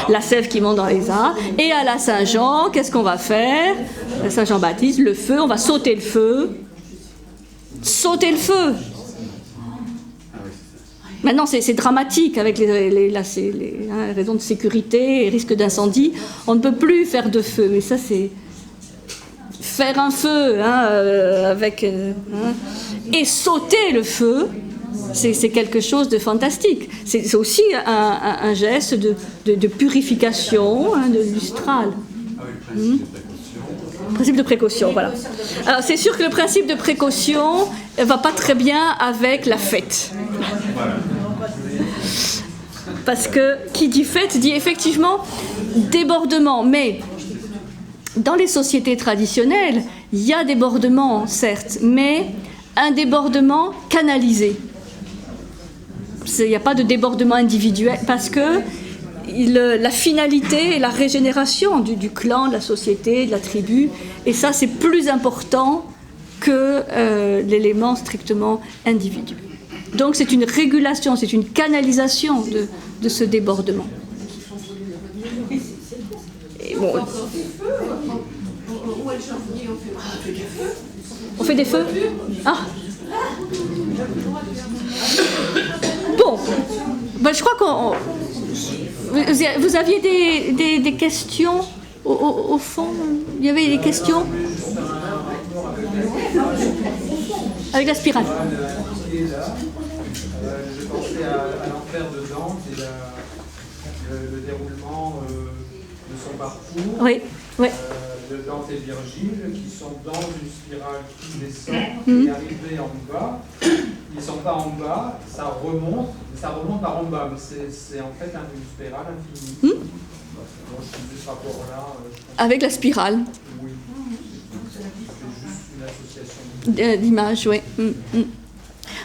La sève qui monte dans les arbres. Et à la Saint-Jean, qu'est-ce qu'on va faire? La Saint-Jean-Baptiste, le feu, on va sauter le feu. Sauter le feu! Maintenant, c'est dramatique avec les raisons de sécurité et risque d'incendie. On ne peut plus faire de feu, mais ça, c'est faire un feu et sauter le feu, c'est quelque chose de fantastique. C'est aussi un geste de purification du Stral. Principe de précaution, voilà. Alors, c'est sûr que le principe de précaution ne va pas très bien avec la fête. Parce que qui dit fête dit effectivement débordement. Mais dans les sociétés traditionnelles, il y a débordement, certes, mais un débordement canalisé. Il n'y a pas de débordement individuel parce que la finalité est la régénération du clan, de la société, de la tribu. Et ça, c'est plus important que l'élément strictement individuel. Donc c'est une régulation, c'est une canalisation de ce débordement. Et bon, on fait des feux. Ah. Bon, ben, je crois qu'on... Vous aviez des questions au fond? Il y avait des questions avec la spirale. Je pensais à l'enfer de Dante et le déroulement de son parcours. Oui, oui. De Dante et Virgile, qui sont dans une spirale qui descend, et arrivés en bas. Ils ne sont pas en bas, ça remonte par en bas, mais c'est en fait une spirale infinie. Donc, je fais ce rapport-là. Avec la spirale. Oui. C'est juste une association d'images, oui.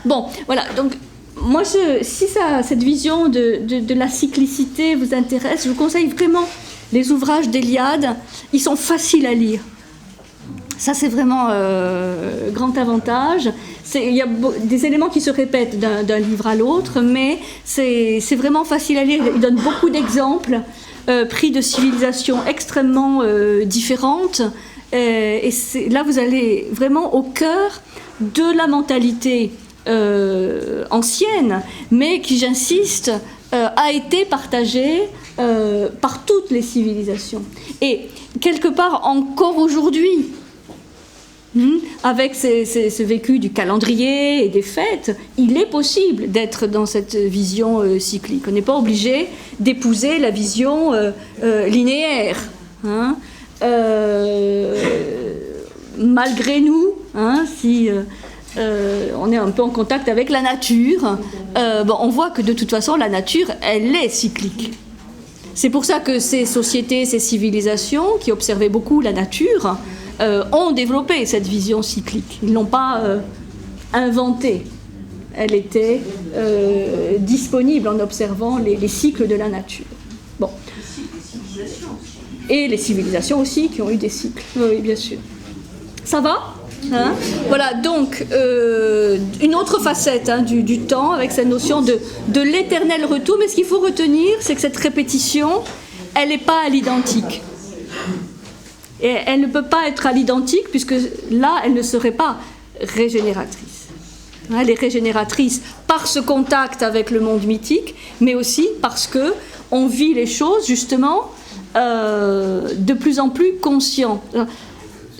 Bon, voilà, donc moi, si cette vision de la cyclicité vous intéresse, je vous conseille vraiment les ouvrages d'Héliade. Ils sont faciles à lire. Ça, c'est vraiment grand avantage. Il y a des éléments qui se répètent d'un livre à l'autre, mais c'est vraiment facile à lire. Il donne beaucoup d'exemples pris de civilisations extrêmement différentes. Et là, vous allez vraiment au cœur de la mentalité ancienne, mais qui, j'insiste, a été partagée par toutes les civilisations. Et quelque part, encore aujourd'hui, avec ce vécu du calendrier et des fêtes, il est possible d'être dans cette vision cyclique. On n'est pas obligé d'épouser la vision linéaire. Malgré nous, si on est un peu en contact avec la nature, on voit que de toute façon, la nature, elle est cyclique. C'est pour ça que ces sociétés, ces civilisations qui observaient beaucoup la nature, ont développé cette vision cyclique. Ils ne l'ont pas inventée. Elle était disponible en observant les cycles de la nature. Bon. Et les civilisations aussi qui ont eu des cycles. Oui, bien sûr. Ça va ? Voilà, donc une autre facette du temps avec cette notion de l'éternel retour. Mais ce qu'il faut retenir, c'est que cette répétition, elle n'est pas à l'identique. Et elle ne peut pas être à l'identique puisque là, elle ne serait pas régénératrice. Elle est régénératrice par ce contact avec le monde mythique, mais aussi parce qu'on vit les choses justement de plus en plus conscient.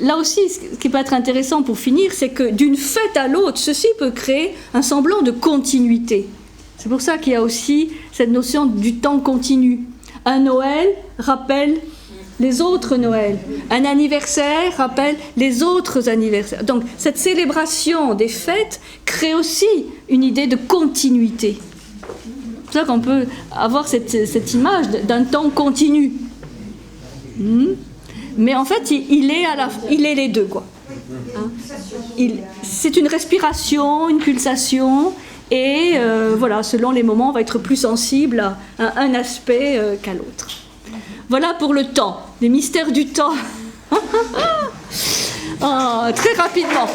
Là aussi, ce qui peut être intéressant pour finir, c'est que d'une fête à l'autre, ceci peut créer un semblant de continuité. C'est pour ça qu'il y a aussi cette notion du temps continu. Un Noël rappelle les autres Noëls. Un anniversaire rappelle les autres anniversaires. Donc, cette célébration des fêtes crée aussi une idée de continuité. C'est pour ça qu'on peut avoir cette image d'un temps continu. Mais en fait, il est les deux, quoi. Hein. C'est une respiration, une pulsation, et voilà, selon les moments, on va être plus sensible à un aspect qu'à l'autre. Voilà pour le temps, les mystères du temps. Oh, très rapidement.